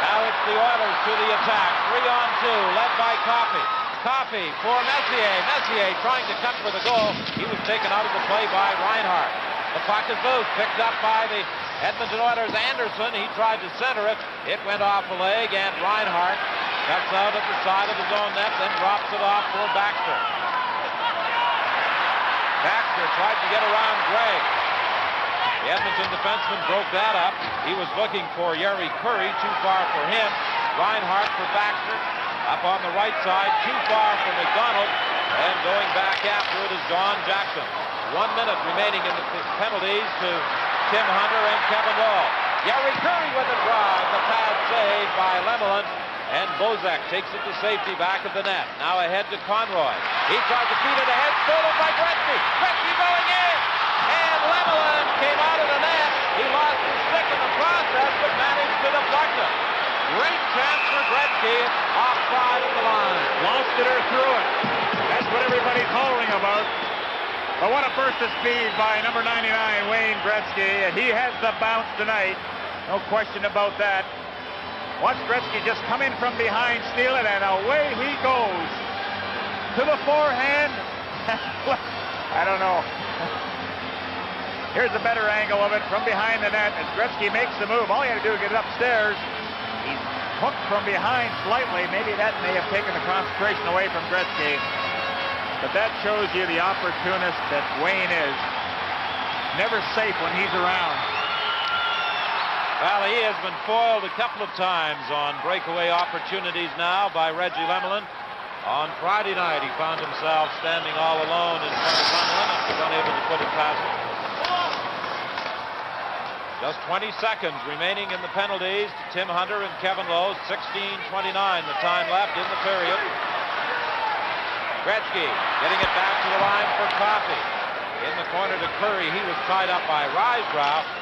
Now it's the Oilers to the attack. 3-on-2, led by Coffey. Coffey for Messier. Messier trying to cut for the goal. He was taken out of the play by Reinhart. The puck is loose, picked up by the Edmonton Oilers. Anderson, he tried to center it. It went off a leg, and Reinhart cuts out at the side of his own net, then drops it off for Baxter. Baxter tried to get around Gregg. The Edmonton defenseman broke that up. He was looking for Yeri Curry, too far for him. Reinhart for Baxter. Up on the right side, too far for McDonald. And going back after it is Don Jackson. 1 minute remaining in the penalties to Tim Hunter and Kevin Lowe. Yeri Curry with a drive. The pass saved by Lemelin. And Bozak takes it to safety back of the net. Now ahead to Conroy. He tried to feed it ahead, stolen by Gretzky. Gretzky going in. And Lemelin came out of the net. He lost his stick in the process, but managed to deflect it. Great chance for Gretzky offside of the line. Lost it or threw it. That's what everybody's hollering about. But what a burst of speed by number 99, Wayne Gretzky. And he has the bounce tonight. No question about that. Watch Gretzky just come in from behind, steal it, and away he goes. To the forehand. I don't know. Here's a better angle of it from behind the net as Gretzky makes the move. All he had to do is get it upstairs. He's hooked from behind slightly. Maybe that may have taken the concentration away from Gretzky. But that shows you the opportunist that Wayne is. Never safe when he's around. Well, he has been foiled a couple of times on breakaway opportunities now by Reggie Lemelin. On Friday night, he found himself standing all alone in front of Lemelin and was unable to put it past him. Just 20 seconds remaining in the penalties to Tim Hunter and Kevin Lowe. 16:29 the time left in the period. Gretzky getting it back to the line for Coffey. In the corner to Curry. He was tied up by Risebrough.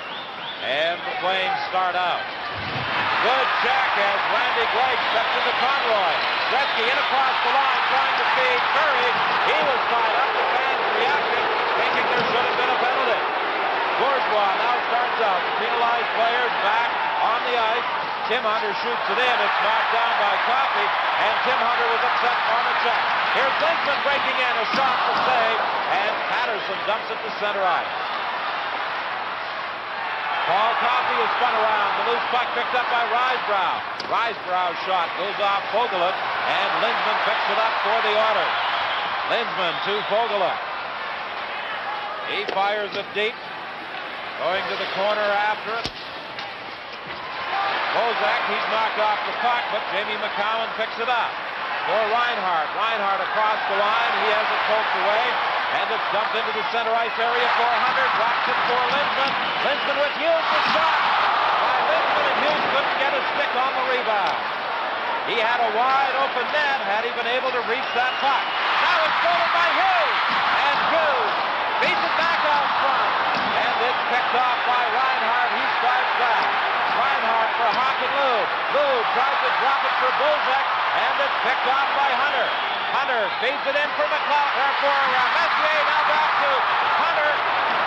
And the Flames start out. Good check as Randy Gregg steps into Conroy. Gretzky in across the line trying to feed Curry. He was tied up. The fans reacted, thinking there should have been a penalty. Bourgeois now starts out. The penalized players back on the ice. Tim Hunter shoots it in. It's knocked down by Coffey. And Tim Hunter was upset on the check. Here's Lindsman breaking in. A shot to save. And Patterson dumps it to center ice. Paul Coffey is spun around. The loose puck picked up by Risebrough. Risebrough's shot goes off Fogolin, and Lindsman picks it up for the Oilers. Lindsman to Fogolin. He fires it deep. Going to the corner after it. Bozak, he's knocked off the puck, but Jamie McCowan picks it up. For Reinhart. Reinhart across the line. He has it poked away. And it's dumped into the center ice area for Hunter. Drops it for Lindsman. Lindsman with Hughes. The shot by Lindsman, and Hughes couldn't get a stick on the rebound. He had a wide open net had he been able to reach that puck. Now it's stolen by Hughes. And Hughes beats it back out front. And it's picked off by Reinhart. He strides back. Reinhart for Haken Lube. Lube tries to drop it for Bozak. And it's picked off by Hunter. Hunter feeds it in for Messier. Now back to Hunter.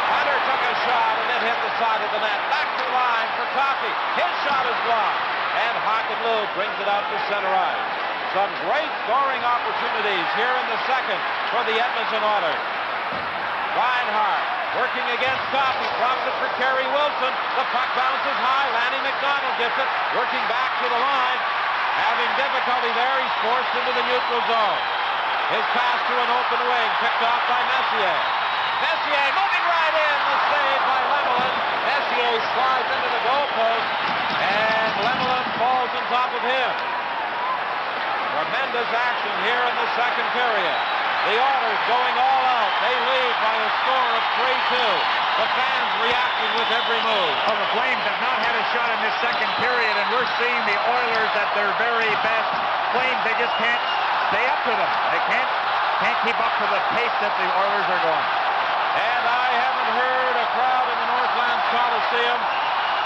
Hunter took a shot and it hit the side of the net. Back to the line for Coffey. His shot is blocked. And Haken Lube brings it out to center ice. Some great scoring opportunities here in the second for the Edmonton Oilers. Reinhart working against Coffey. Drops it for Kerry Wilson. The puck bounces high. Lanny McDonald gets it. Working back to the line. Having difficulty there, he's forced into the neutral zone. His pass to an open wing, picked off by Messier. Messier moving right in, the save by Lemelin. Messier slides into the goalpost, and Lemelin falls on top of him. Tremendous action here in the second period. The Oilers going all out. They lead by a score of 3-2. The fans reacting with every move. Well, the Flames have not had a shot in this second period, and we're seeing the Oilers at their very best. Flames, they just can't stay up to them. They can't keep up to the pace that the Oilers are going. And I haven't heard a crowd in the Northlands Coliseum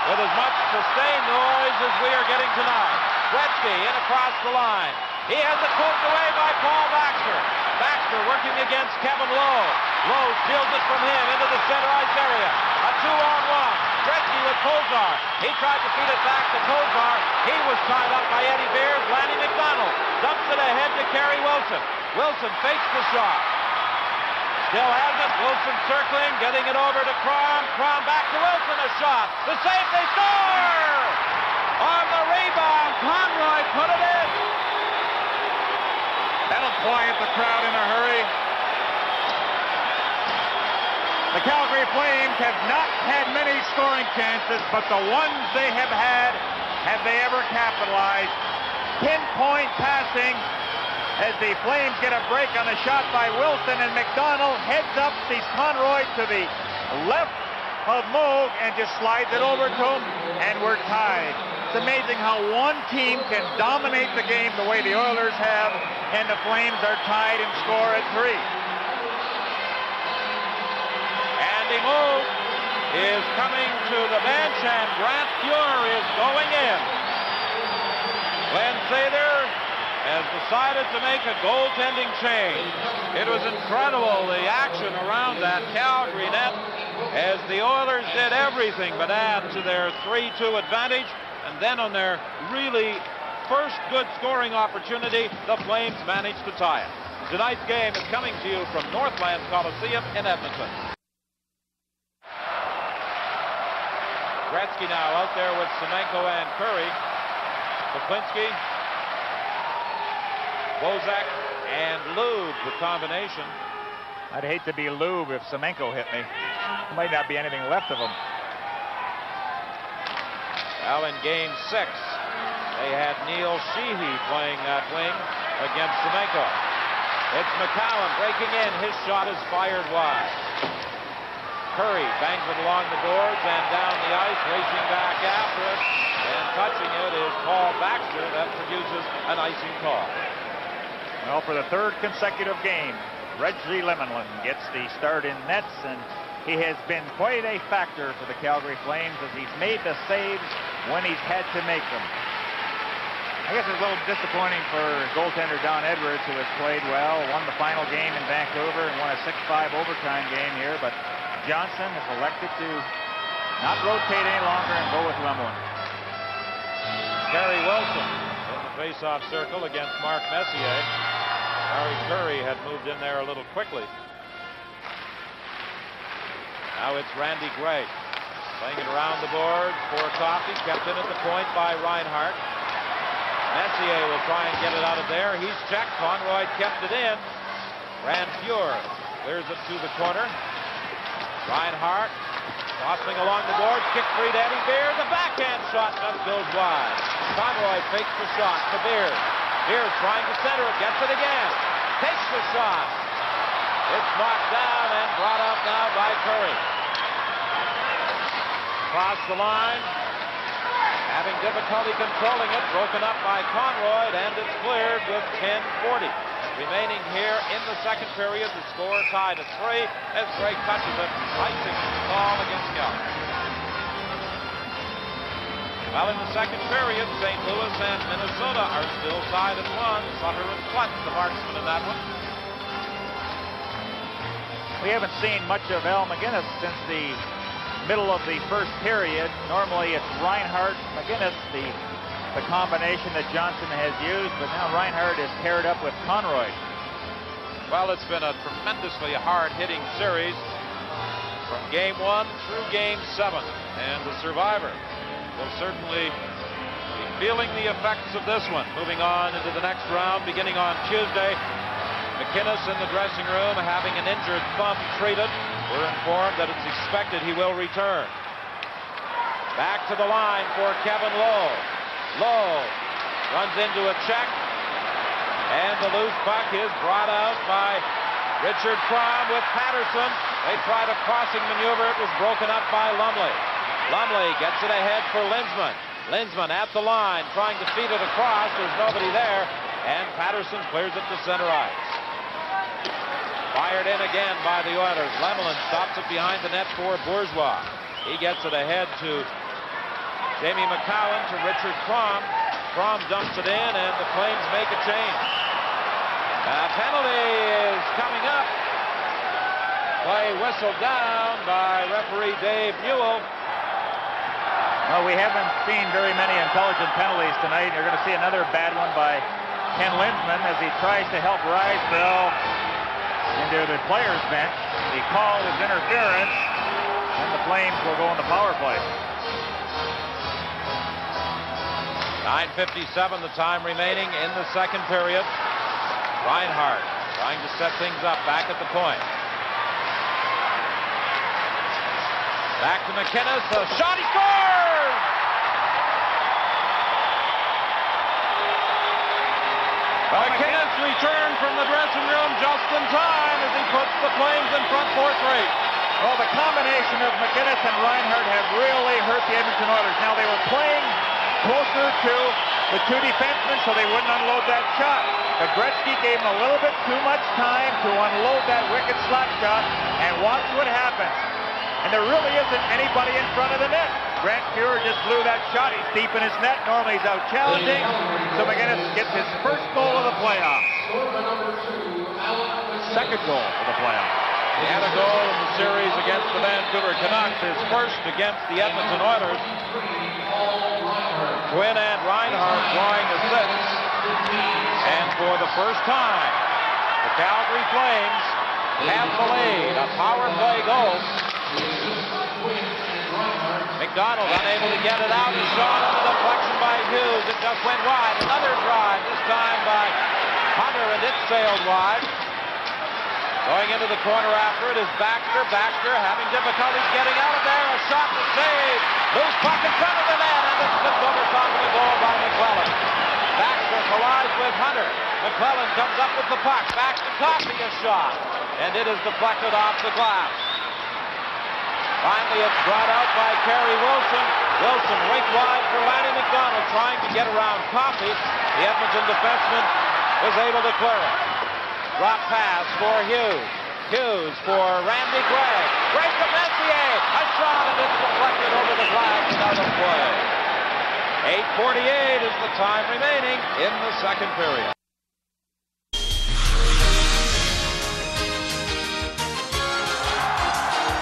with as much sustained noise as we are getting tonight. Gretzky in across the line. He has it poked away by Paul Baxter. Baxter working against Kevin Lowe. Lowe steals it from him into the center ice area. A 2-on-1. Gretzky with Kozar. He tried to feed it back to Kozar. He was tied up by Eddie Beers. Lanny McDonald dumps it ahead to Kerry Wilson. Wilson fakes the shot. Still has it. Wilson circling, getting it over to Crom. Crom back to Wilson. A shot. The save. They score! On the rebound, Conroy put it in. That'll quiet the crowd in a hurry. The Calgary Flames have not had many scoring chances, but the ones they have had, have they ever capitalized? Pinpoint passing as the Flames get a break on a shot by Wilson, and McDonald heads up, sees Conroy to the left of Moog and just slides it over to him, and we're tied. It's amazing how one team can dominate the game the way the Oilers have, and the Flames are tied and score at 3. Andy Moog is coming to the bench, and Grant Fuhr is going in. Glenn Sather has decided to make a goaltending change. It was incredible, the action around that Calgary net, as the Oilers did everything but add to their 3-2 advantage. And then on their really first good scoring opportunity, the Flames managed to tie it. Tonight's game is coming to you from Northlands Coliseum in Edmonton. Gretzky now out there with Semenko and Curry. Koplinski, Bozak, and Lube, the combination. I'd hate to be Lube if Semenko hit me. There might not be anything left of him. Well, in Game 6, they had Neil Sheehy playing that wing against Semenko. It's McCallum breaking in. His shot is fired wide. Curry bangs it along the boards and down the ice, racing back after it. And touching it is Paul Baxter. That produces an icing call. Well, for the third consecutive game, Reggie Lemelin gets the start in nets, and he has been quite a factor for the Calgary Flames as he's made the saves when he's had to make them. I guess it's a little disappointing for goaltender Don Edwards, who has played well, won the final game in Vancouver, and won a 6-5 overtime game here, but Johnson has elected to not rotate any longer and go with Lemelin. Kerry Wilson in the face-off circle against Mark Messier. Harry Curry had moved in there a little quickly. Now it's Randy Gray playing it around the board for Coffey, kept in at the point by Reinhart. Messier will try and get it out of there. He's checked. Conroy kept it in. Grant Fuhr clears it to the corner. Reinhart tossing along the boards, kick free to Eddie Beers. The backhand shot just goes wide. Conroy fakes the shot to Beers. Beers trying to center it, gets it again. Takes the shot. It's knocked down and brought up now by Curry. Across the line. Having difficulty controlling it. Broken up by Conroy, and it's cleared with 10:40 remaining here in the second period. The score tied at 3 as Gray touches it. Icing call against Calgary. Well, in the second period, St. Louis and Minnesota are still tied at 1. Sutter and Clutch, the marksman in that one. We haven't seen much of Al MacInnis since the middle of the first period. Normally it's Reinhart, MacInnis, the combination that Johnson has used, but now Reinhart is paired up with Conroy. Well, it's been a tremendously hard-hitting series from Game 1 through Game 7, and the survivor will certainly be feeling the effects of this one. Moving on into the next round, beginning on Tuesday, MACINNIS in the dressing room having an injured thumb treated. We're informed that it's expected he will return. Back to the line for Kevin Lowe. Lowe runs into a check, and the loose puck is brought out by Richard Crom with Patterson. They tried a crossing maneuver. It was broken up by Lumley. Lumley gets it ahead for Linsman. Linsman at the line, trying to feed it across. There's nobody there, and Patterson clears it to center ice. Fired in again by the Oilers. Lemelin stops it behind the net for Bourgeois. He gets it ahead to Jamie McCowan to Richard Crom. Crom dumps it in, and the Flames make a change. A penalty is coming up. Play whistled down by referee Dave Newell. Well, we haven't seen very many intelligent penalties tonight. You're going to see another bad one by Ken Linsman as he tries to help Rysville into the players' bench. He called his interference, and the Flames will go on the power play. 9:57 the time remaining in the second period. Reinhart trying to set things up back at the point. Back to MACINNIS, a shot, he scores! MACINNIS returned from the dressing room just in time as he puts the Flames in front 4-3. Well, the combination of MACINNIS and Reinhart have really hurt the Edmonton Oilers. Now, they were playing closer to the two defensemen so they wouldn't unload that shot. But Gretzky gave him a little bit too much time to unload that wicked slap shot, and watch what happens. And there really isn't anybody in front of the net. Grant Fuhrer just blew that shot. He's deep in his net. Normally he's out challenging. So MACINNIS gets his first goal of the playoffs. Second goal of the playoffs. He had a goal in the series against the Vancouver Canucks, his first against the Edmonton Oilers. Quinn and Reinhart drawing assists. And for the first time, the Calgary Flames have the lead. A power play goal. McDonald unable to get it out. He's shot on the deflection by Hughes. It just went wide. Another drive, this time by Hunter, and it sailed wide. Going into the corner after it is Baxter. Baxter having difficulties getting out of there. A shot to save. Loose puck in front of the net, and it slips over top of the goal by McClellan. Baxter collides with Hunter. McClellan comes up with the puck. Baxter tossing a shot, and it is deflected off the glass. Finally, it's brought out by Kerry Wilson. Wilson winked wide for Lanny McDonald, trying to get around Coffey. The Edmonton defenseman was able to clear it. Drop pass for Hughes. Hughes for Randy Gregg. Gregg to Messier. A shot, and it's deflected over the glass and out of play. 8:48 is the time remaining in the second period.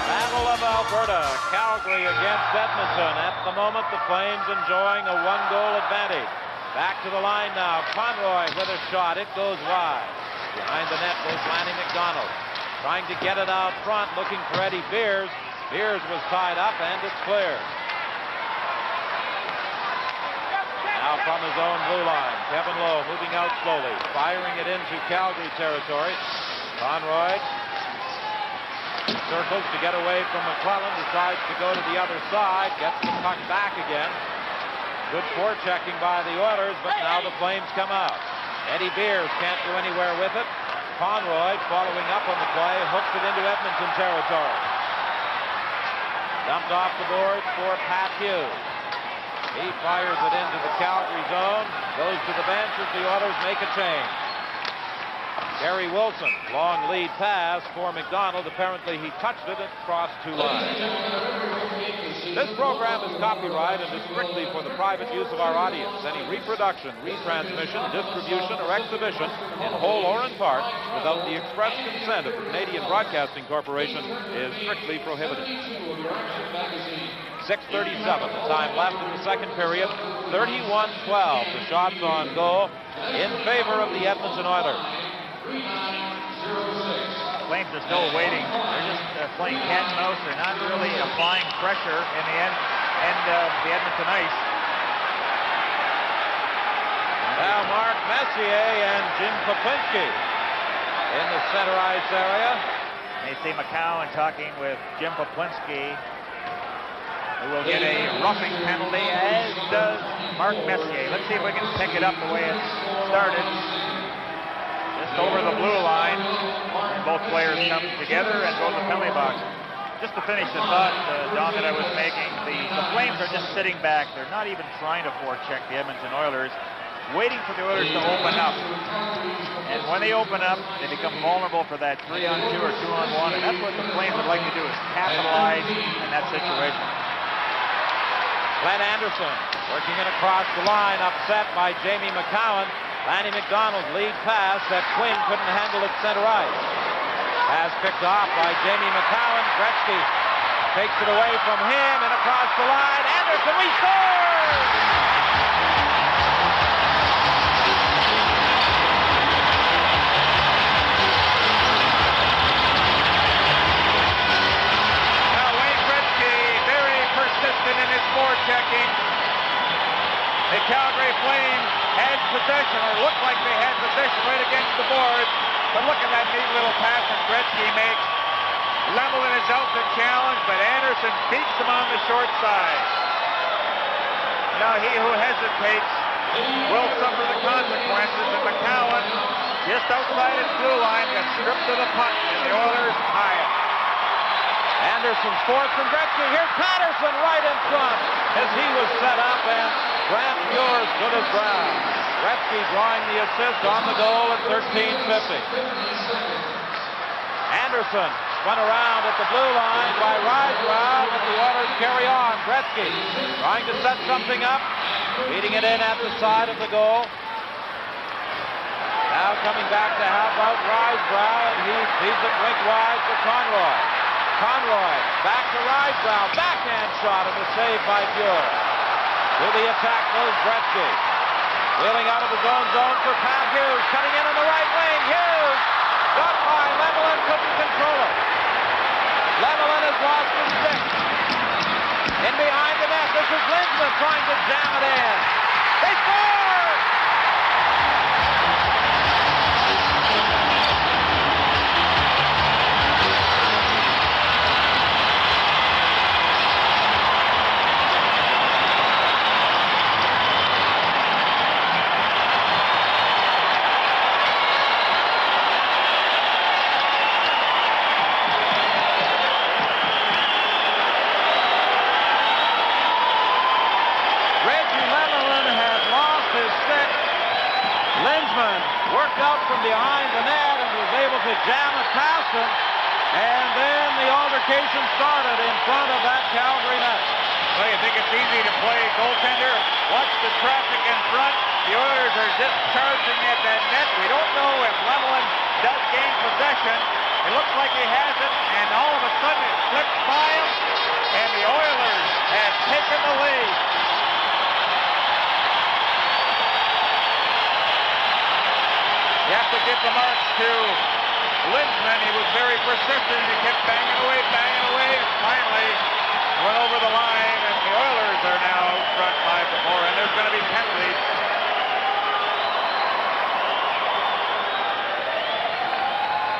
Battle of Alberta. Calgary against Edmonton. At the moment, the Flames enjoying a one-goal advantage. Back to the line now. Conroy with a shot. It goes wide. Behind the net goes Lanny McDonald. Trying to get it out front, looking for Eddie Beers. Beers was tied up, and it's clear. Now from his own blue line, Kevin Lowe moving out slowly, firing it into Calgary territory. Conroy circles to get away from McClellan, decides to go to the other side, gets the puck back again. Good forechecking by the Oilers, but now the Flames come out. Eddie Beers can't go anywhere with it. Conroy, following up on the play, hooks it into Edmonton territory. Dumped off the boards for Pat Hughes. He fires it into the Calgary zone, goes to the bench as the Oilers make a change. Gary Wilson, long lead pass for McDonald. Apparently he touched it and crossed two lines. This program is copyrighted and is strictly for the private use of our audience. Any reproduction, retransmission, distribution, or exhibition, in whole or in part, without the express consent of the Canadian Broadcasting Corporation, is strictly prohibited. 6:37, the time left in the second period. 31-12, the shots on goal in favor of the Edmonton Oilers. Flames are still waiting. They're just playing cat and mouse. They're not really applying pressure in the end of the Edmonton ice. Now Mark Messier and Jim Poplinski in the center ice area. You see McCowan talking with Jim Poplinski, who will get a roughing penalty, as does Mark Messier. Let's see if we can pick it up the way it started. Just over the blue line. Both players come together and go to the penalty box. Just to finish the thought, Don, that I was making, the Flames are just sitting back. They're not even trying to forecheck the Edmonton Oilers, waiting for the Oilers to open up. And when they open up, they become vulnerable for that 3-on-2 or 2-on-1, and that's what the Flames would like to do, is capitalize in that situation. Glenn Anderson working it across the line, upset by Jamie McCowan. Lanny McDonald's lead pass that Quinn couldn't handle at center ice. Pass picked off by Jamie McCowan. Gretzky takes it away from him and across the line. Anderson, we score! Now Wayne Gretzky, very persistent in his forechecking. The Calgary Flames had possession, or looked like they had possession right against the boards. But look at that neat little pass that Gretzky makes. Lemelin is out to challenge, but Anderson beats him on the short side. Now he who hesitates will suffer the consequences, and McCowan, just outside his blue line, gets stripped of the puck, and the Oilers tie it. Anderson's forced from Gretzky. Here's Patterson right in front as he was set up, and Grant Muir stood his ground. Gretzky drawing the assist on the goal at 13:50. Anderson spun around at the blue line by Rydell, but the Oilers carry on. Gretzky trying to set something up, beating it in at the side of the goal. Now coming back to help out Rydell, and he feeds it rink wide for Conroy. Conroy back to Rydell, backhand shot, and a save by Muir. To the attack goes Gretzky. Wheeling out of his own zone for Pat Hughes, cutting in on the right wing. Hughes got by Lemelin, couldn't control it. Lemelin has lost his stick. In behind the net, this is Linsman trying to jam it in. They scored! Worked out from behind the net and was able to jam it past him. And then the altercation started in front of that Calgary net. Well, you think it's easy to play goaltender? Watch the traffic in front. The Oilers are just charging at that net. We don't know if Lemelin does gain possession. It looks like he has it, and all of a sudden it slips by him, and the Oilers have taken the lead. You have to give the marks to Linsman. He was very persistent. He kept banging away, and finally went over the line, and the Oilers are now out front 5-4, and there's going to be penalties.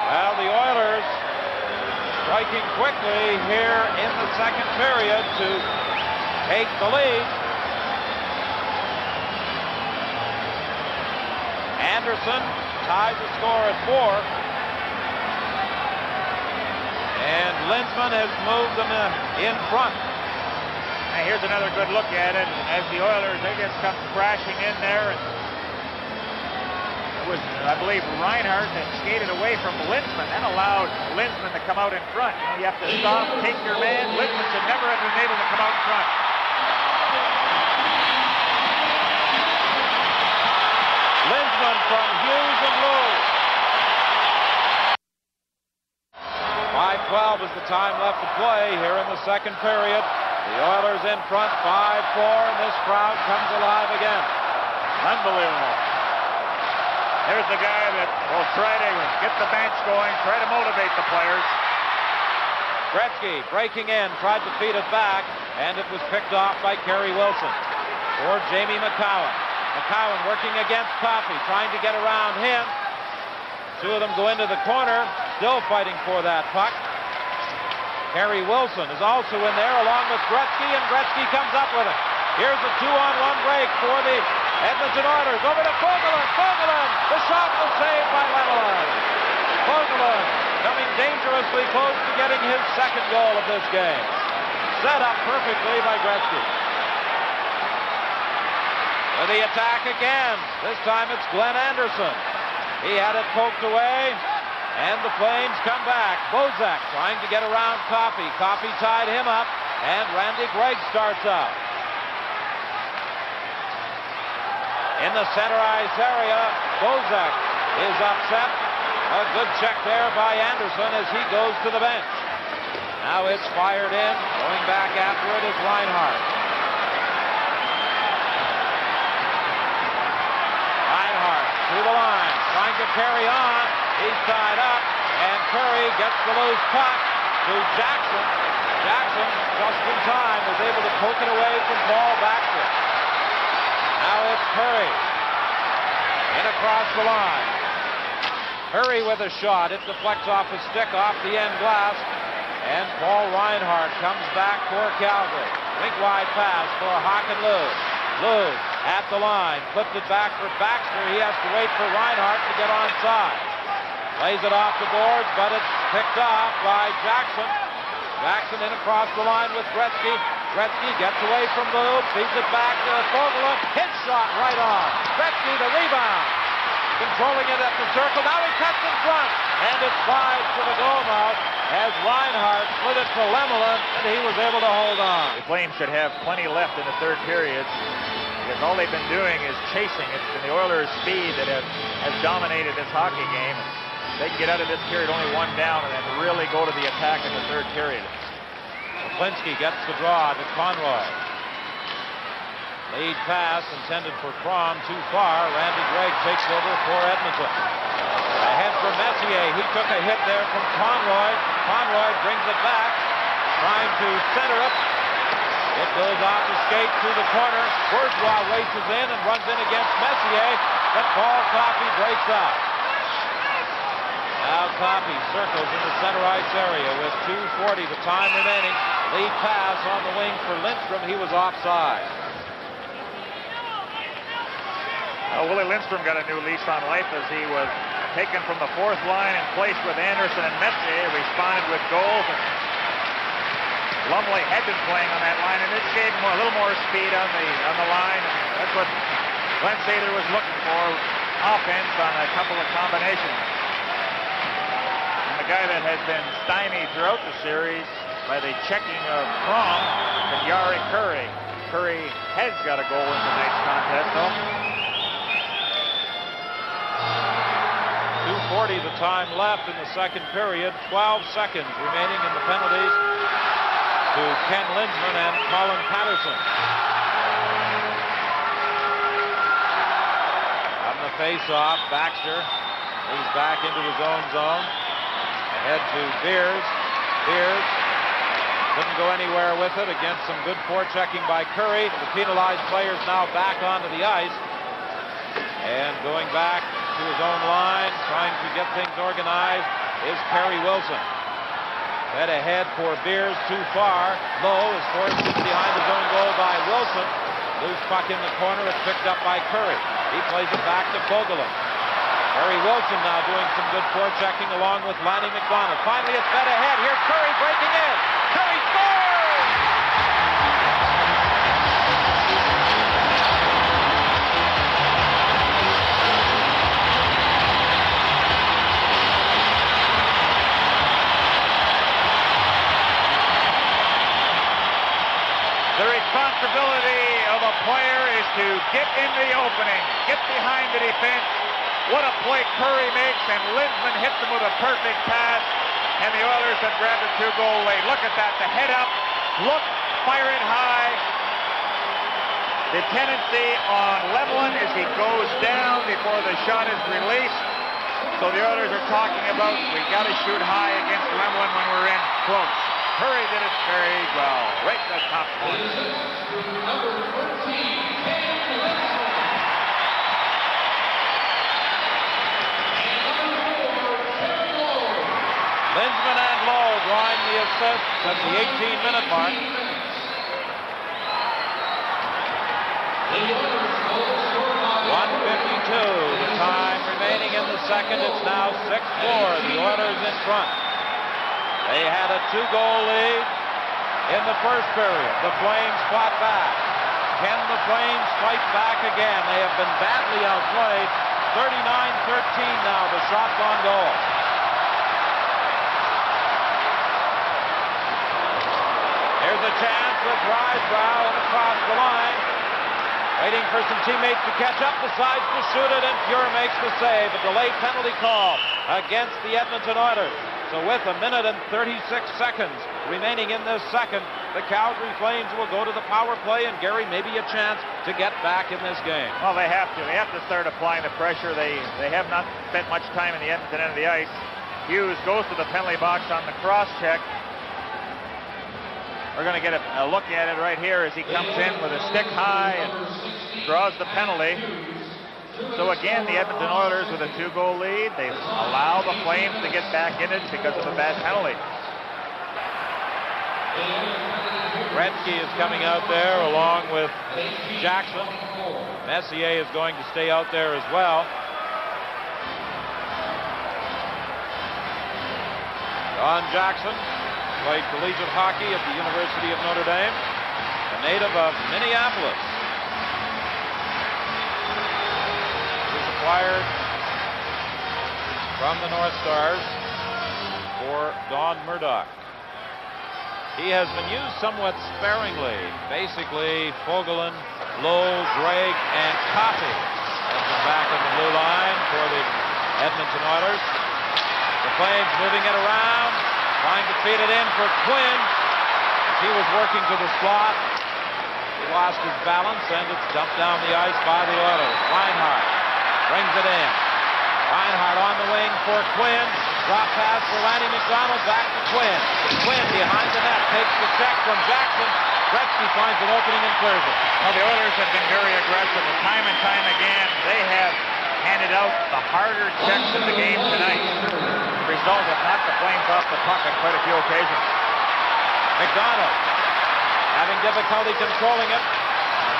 Well, the Oilers striking quickly here in the second period to take the lead. Anderson ties the score at 4. And Linsman has moved them in front. Now here's another good look at it as the Oilers, they just come crashing in there. It was, I believe, Reinhardt that skated away from Linsman. That allowed Linsman to come out in front. You have to stop, take your man. Linsman should never have been able to come out in front. Linsman from Hughes and Lou. 5:12 is the time left to play here in the second period. The Oilers in front 5-4, and this crowd comes alive again. Unbelievable. There's the guy that will try to get the bench going, try to motivate the players. Gretzky breaking in, tried to feed it back, and it was picked off by Kerry Wilson. Or Jamie McCowan. McCowan working against Coffey, trying to get around him. Two of them go into the corner, still fighting for that puck. Harry Wilson is also in there along with Gretzky, and Gretzky comes up with it. Here's a 2-on-1 break for the Edmonton Oilers. Over to FOGOLIN. FOGOLIN! The shot was saved by Lemelin. FOGOLIN coming dangerously close to getting his second goal of this game. Set up perfectly by Gretzky. For the attack again. This time it's Glenn Anderson. He had it poked away, and the Flames come back. Bozak trying to get around Coffey. Coffey tied him up, and Randy Gregg starts out. In the center ice area, Bozak is upset. A good check there by Anderson as he goes to the bench. Now it's fired in. Going back after it is Reinhart. Reinhart to the line, trying to carry on. He's tied up, and Curry gets the loose puck to Jackson. Jackson, just in time, was able to poke it away from Paul Baxter. Now it's Curry. In across the line. Curry with a shot. It deflects off his stick, off the end glass. And Paul Reinhart comes back for Calgary. Rink wide pass for Hakanlu. Lou at the line. Flipped it back for Baxter. He has to wait for Reinhart to get onside. Plays it off the boards, but it's picked off by Jackson. Jackson in across the line with Gretzky. Gretzky gets away from Lou, feeds it back to FOGOLIN. Hit shot right on. Gretzky the rebound. Controlling it at the circle. Now he cuts in front. And it slides to the goal mouth as Reinhart slid it to Lemelin, and he was able to hold on. The Flames should have plenty left in the third period, because all they've been doing is chasing. It's been the Oilers' speed that has dominated this hockey game. They can get out of this period only one down and then really go to the attack in the third period. Klinsky gets the draw to Conroy. Lead pass intended for Crom, too far. Randy Gregg takes over for Edmonton. Ahead for Messier. He took a hit there from Conroy. Conroy brings it back, trying to center it. It goes off the skate to the corner. Bourgeois races in and runs in against Messier, but Paul Coffey breaks up. Now Coffey circles in the center ice area with 2:40 the time remaining. Lead pass on the wing for Lindstrom. He was offside. Willie Lindstrom got a new lease on life as he was taken from the fourth line and placed with Anderson and Messier. Responded with goals. And Lumley had been playing on that line, and this gave him a little more speed on the line. That's what Glenn Sather was looking for, offense on a couple of combinations. And the guy that has been stymied throughout the series by the checking of Crom is Jari Kurri. Kurri has got a goal in tonight's contest, though. 2:40 the time left in the second period. 12 seconds remaining in the penalties to Ken Lindsman and Colin Patterson. On the face-off, Baxter moves back into his own zone. Ahead to Beers. Beers couldn't go anywhere with it against some good forechecking by Curry. The penalized players now back onto the ice. And going back to his own line, trying to get things organized, is Perry Wilson. Head ahead for Beers, too far. Lowe is forced in behind his own goal by Wilson. Loose puck in the corner, it's picked up by Curry. He plays it back to FOGOLIN. Perry Wilson now doing some good forechecking along with Lanny McDonald. Finally, it's fed ahead. Here's Curry breaking in. Curry scores! The responsibility of a player is to get in the opening, get behind the defense. What a play Curry makes, and Lindsman hits him with a perfect pass, and the Oilers have grabbed a two-goal lead. Look at that, the head up, look, fire it high. The tendency on Lemelin is he goes down before the shot is released. So the Oilers are talking about, we got to shoot high against Lemelin when we're in close. Curry did it very well, right to the top corner. Linsman and Lowe drawing the assist at the 18-minute mark. 1:52, the time remaining in the second. It's now 6-4. The Oilers in front. They had a 2-goal lead in the first period. The Flames fought back. Can the Flames fight back again? They have been badly outplayed. 39-13 now, the shots on goal. Here's a chance with Rysbrough and across the line. Waiting for some teammates to catch up, decides to shoot it, and Fuhr makes the save. A delayed penalty call against the Edmonton Oilers. So with 1 minute and 36 seconds remaining in this second, the Calgary Flames will go to the power play, and Gary, maybe a chance to get back in this game. Well, they have to. They have to start applying the pressure. They have not spent much time in the Edmonton end of the ice. Hughes goes to the penalty box on the cross check. We're going to get a look at it right here as he comes in with a stick high and draws the penalty. So again, the Edmonton Oilers with a 2-goal lead. They allow the Flames to get back in it because of a bad penalty. Gretzky is coming out there along with Jackson. Messier is going to stay out there as well. Don Jackson played collegiate hockey at the University of Notre Dame, a native of Minneapolis. He was acquired from the North Stars for Don Murdoch. He has been used somewhat sparingly. Basically, FOGOLIN, Lowe, Gregg, and Coffey have been back in the blue line for the Edmonton Oilers. The Flames moving it around, trying to feed it in for Quinn. He was working to the slot. He lost his balance, and it's dumped down the ice by the Oilers. Reinhart brings it in. Reinhart on the wing for Quinn. Drop pass for Lanny McDonald, back to Quinn. Quinn behind the net, takes the check from Jackson. Gretzky finds an opening and clears it. Well, the Oilers have been very aggressive, and time again, they have handed out the harder checks of the game tonight. The result has knocked the Flames off the puck on quite a few occasions. McDonald having difficulty controlling it.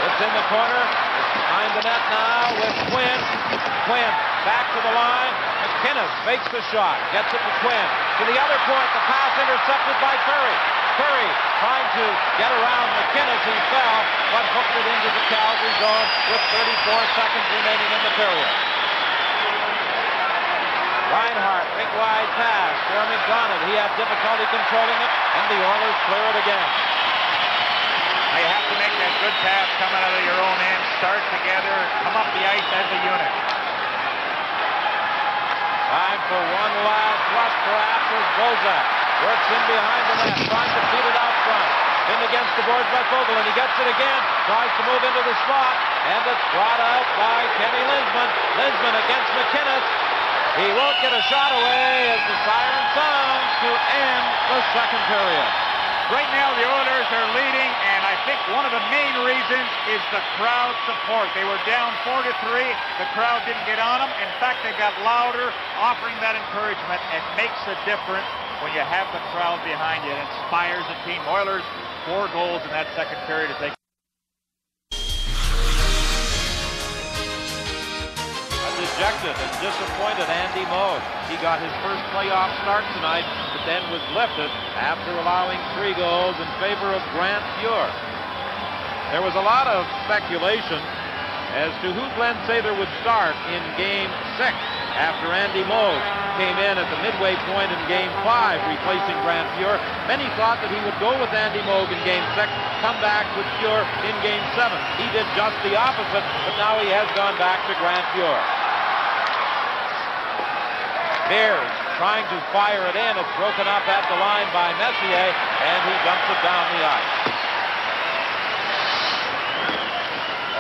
It's in the corner. It's behind the net now with Quinn. Quinn back to the line. MacInnis fakes the shot. Gets it to Quinn. To the other point. The pass intercepted by Curry. Curry trying to get around MacInnis. He fell, but hooked it into the Calgary zone with 34 seconds remaining in the period. Reinhart, big wide pass for McDonald. He had difficulty controlling it, and the Oilers clear it again. You have to make that good pass coming out of your own end. Start together, come up the ice as a unit. Time for one last rush, perhaps, as Bozak works in behind the net, trying to feed it out front. Pinned against the boards by FOGOLIN. He gets it again, tries to move into the slot, and it's brought out by Kenny Linsman. Linsman against MacInnis. He won't get a shot away as the siren sounds to end the second period. Right now, the Oilers are leading, and I think one of the main reasons is the crowd support. They were down 4-3. The crowd didn't get on them. In fact, they got louder, offering that encouragement. It makes a difference when you have the crowd behind you. It inspires the team. Oilers, 4 goals in that second period to take. Dejected and disappointed Andy Moog. He got his first playoff start tonight, but then was lifted after allowing 3 goals in favor of Grant Fuhr. There was a lot of speculation as to who Glenn Sather would start in Game 6 after Andy Moog came in at the midway point in Game 5, replacing Grant Fuhr. Many thought that he would go with Andy Moog in Game 6, come back with Fuhr in Game 7. He did just the opposite, but now he has gone back to Grant Fuhr. Mears trying to fire it in. It's broken up at the line by Messier, and he dumps it down the ice.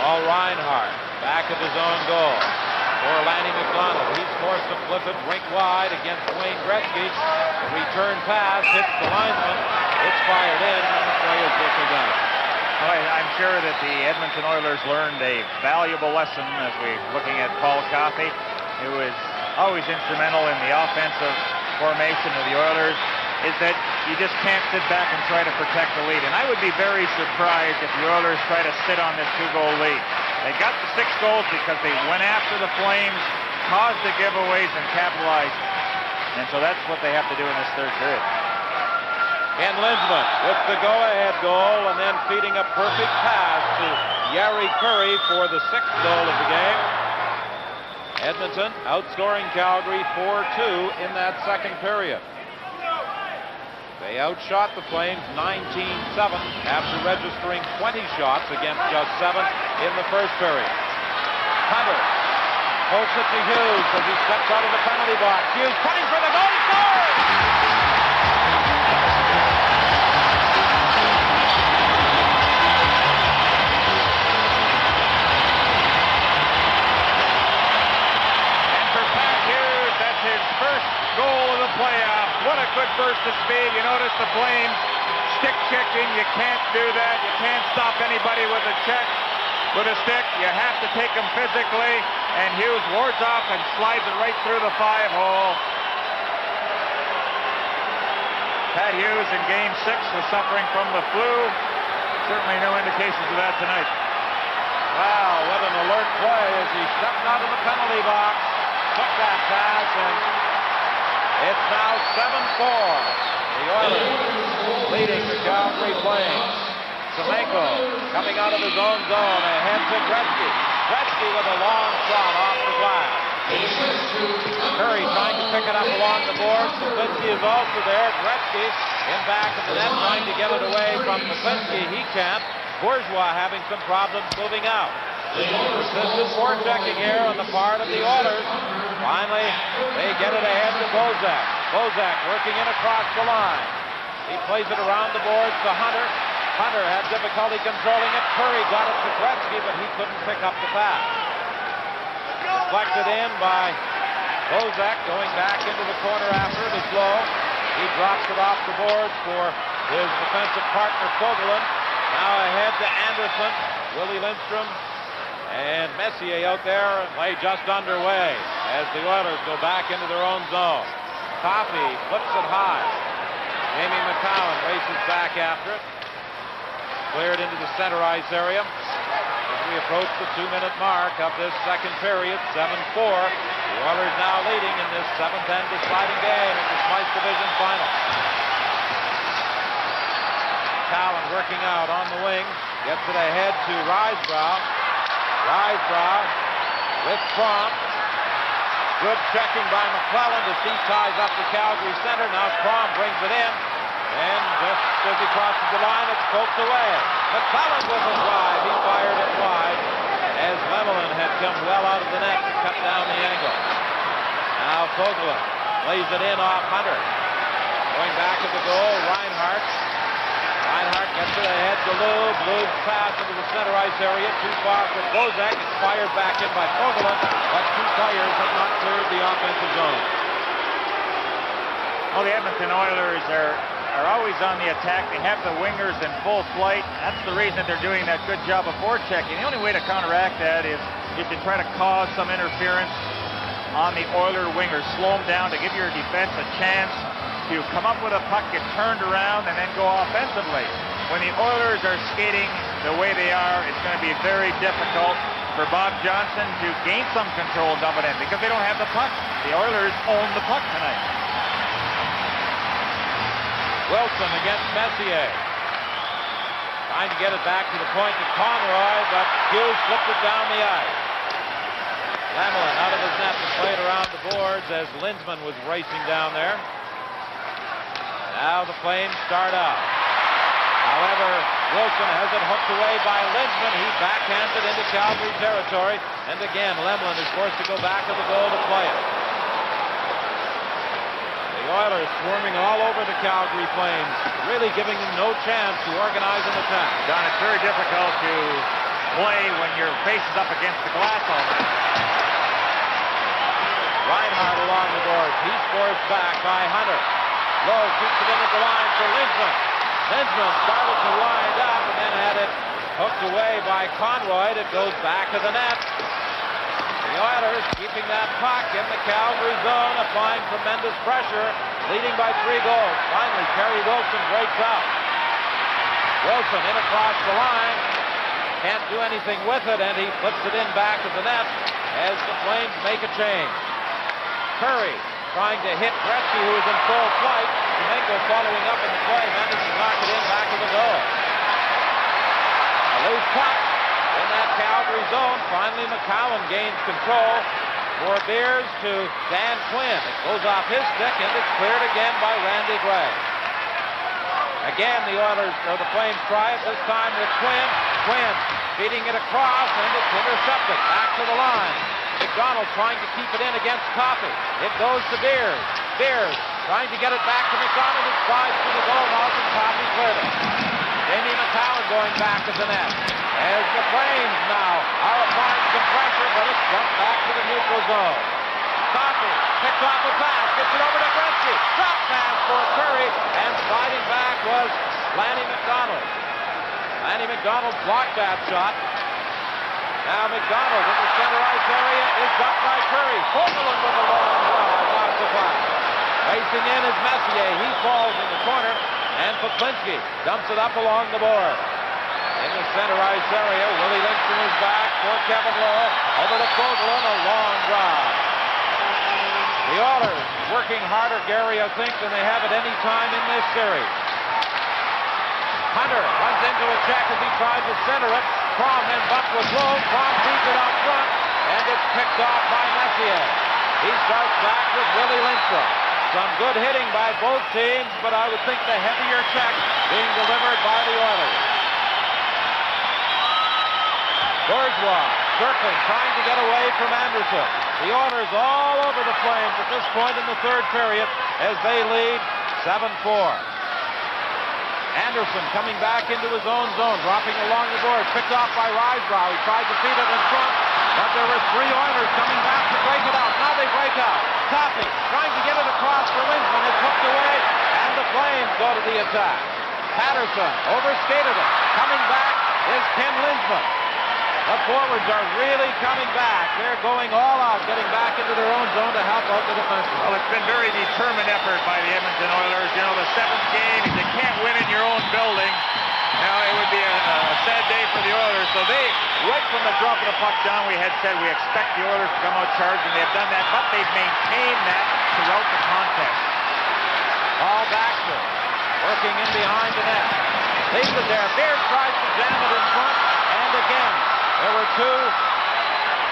Paul Reinhart back at his own goal for Lanny McDonald. He's forced to flip it rink wide against Wayne Gretzky. The return pass hits the lineman. It's fired in, and the play is disallowed. Well, I'm sure that the Edmonton Oilers learned a valuable lesson as we're looking at Paul Coffey, who is always instrumental in the offensive formation of the Oilers is that you just can't sit back and try to protect the lead. And I would be very surprised if the Oilers try to sit on this 2-goal lead. They got the 6 goals because they went after the Flames, caused the giveaways, and capitalized. And so that's what they have to do in this third period. And Linsman with the go-ahead goal, and then feeding a perfect pass to Yari Curry for the 6th goal of the game. Edmonton outscoring Calgary 4-2 in that second period. They outshot the Flames 19-7 after registering 20 shots against just 7 in the first period. Hunter pokes it to Hughes as he steps out of the penalty box. Hughes cutting for the goal, he scores! And for Pat Hughes, that's his first goal of the playoff. What a good burst of speed. You notice the Flames stick checking. You can't do that. You can't stop anybody with a check, with a stick. You have to take them physically. And Hughes wards off and slides it right through the 5-hole. Pat Hughes in Game 6 was suffering from the flu. Certainly no indications of that tonight. Wow, what an alert play as he stepped out of the penalty box, took that pass, and it's now 7-4. The Oilers leading the Calgary Flames. Semenko coming out of his own zone ahead to Gretzky. Gretzky with a long shot off the glass. Curry trying to pick it up along the boards. McCliskey is also there. Gretzky in back of the net trying to get it away from McCliskey. He can't. Bourgeois having some problems moving out. Persistent forechecking here on the part of the Oilers. Finally, they get it ahead to Bozak. Bozak working in across the line. He plays it around the boards to Hunter. Hunter had difficulty controlling it. Curry got it to Gretzky, but he couldn't pick up the pass. Deflected in by Bozak, going back into the corner after it is low. He drops it off the boards for his defensive partner Fogolin. Now ahead to Anderson, Willie Lindstrom, and Messier out there, and play just underway as the Oilers go back into their own zone. Coffey flips it high. Jamie McCowan races back after it. Cleared into the center ice area. As we approach the 2-minute mark of this second period, 7-4. The Oilers now leading in this 7th and deciding game of the Smythe Division Final. Callan working out on the wing, gets it ahead to Risebrough. Risebrough with Crom. Good checking by McClellan as he ties up the Calgary center. Now Crom brings it in. And just as he crosses the line, it's poked away. McClellan with a drive. He fired it wide as Lemelin had come well out of the net to cut down the angle. Now Fogolin lays it in off Hunter. Going back at the goal, Reinhart. Reinhart gets it ahead to Lube. Lube's pass into the center ice area. Too far for Bozak. It's fired back in by Fogolin, but 2 players have not cleared the offensive zone. Well, the Edmonton Oilers are always on the attack. They have the wingers in full flight. That's the reason that they're doing that good job of forechecking. The only way to counteract that is to try to cause some interference on the Oiler wingers. Slow them down to give your defense a chance to come up with a puck, get turned around, and then go offensively. When the Oilers are skating the way they are, it's going to be very difficult for Bob Johnson to gain some control, dump it in, because they don't have the puck. The Oilers own the puck tonight. Wilson against Messier. Trying to get it back to the point to Conroy, but Hughes flipped it down the ice. Lemelin out of his net to play it around the boards as Linsman was racing down there. Now the Flames start out. However, Wilson has it hooked away by Linsman. He backhands it into Calgary territory. And again, Lemelin is forced to go back to the goal to play it. The Oilers swarming all over the Calgary Flames, really giving them no chance to organize an attack. John, it's very difficult to play when your face is up against the glass all night. Reinhart along the boards. He's forced back by Hunter. Lowe keeps it in at the line for Linsman. Linsman started to wind up and then had it hooked away by Conroy. It goes back to the net. The The Oilers keeping that puck in the Calgary zone, applying tremendous pressure, leading by 3 goals. Finally, Terry Wilson breaks out. Wilson in across the line. Can't do anything with it, and he flips it in back of the net as the Flames make a change. Curry trying to hit Gretzky, who is in full flight. Domingo following up in the play. Manages to knock it in back of the goal. A loose puck in that Calgary zone. Finally, McCowan gains control. For Beers to Dan Quinn. It goes off his stick, and it's cleared again by Randy Gregg. Again, the Oilers, or the Flames try it, this time with Quinn. Quinn feeding it across, and it's intercepted. Back to the line. McDonald trying to keep it in against Coffey. It goes to Beers. Beers trying to get it back to McDonald. It slides to the goal mouth, and Coffey cleared it. Jamie McCowan going back to the net. As the Flames now are applying some pressure, but it's jumped back to the neutral zone. Coffey picks off a pass, gets it over to Gretzky. Drop pass for Curry, and sliding back was Lanny McDonald. Lanny McDonald blocked that shot. Now McDonald in the center ice area is got by Curry. FOGOLIN with a long drive off the puck. Racing in is Messier. He falls in the corner, and Puklinski dumps it up along the board. In the center ice area, Willie Lindstrom is back for Kevin Lowe. Over to FOGOLIN, a long drive. The Oilers working harder, Gary, I think, than they have at any time in this series. Hunter runs into a check as he tries to center it. Crom then bumped with Lowe. Crom feeds it out front, and it's picked off by Messier. He starts back with Willie Lindstrom. Some good hitting by both teams, but I would think the heavier check being delivered by the Oilers. Bourgeois circling, trying to get away from Anderson. The Oilers all over the Flames at this point in the third period as they lead 7-4. Anderson coming back into his own zone, dropping along the board, picked off by Risebrough. He tried to feed it in front, but there were 3 Oilers coming back to break it out. Now they break out. Coffey trying to get it across for Linsman. It's hooked away, and the Flames go to the attack. Patterson overskated it. Coming back is Ken Linsman. The forwards are really coming back. They're going all out, getting back into their own zone to help out the defensemen. Well, it's been very determined effort by the Edmonton Oilers. You know, the 7th game, if you can't win in your own building, now it would be a sad day for the Oilers. So they, right from the drop of the puck down, we had said we expect the Oilers to come out charging. They've done that, but they've maintained that throughout the contest. Paul Baxter working in behind the net. Leaves it there. Beard tries to jam it in front, and again, there were 2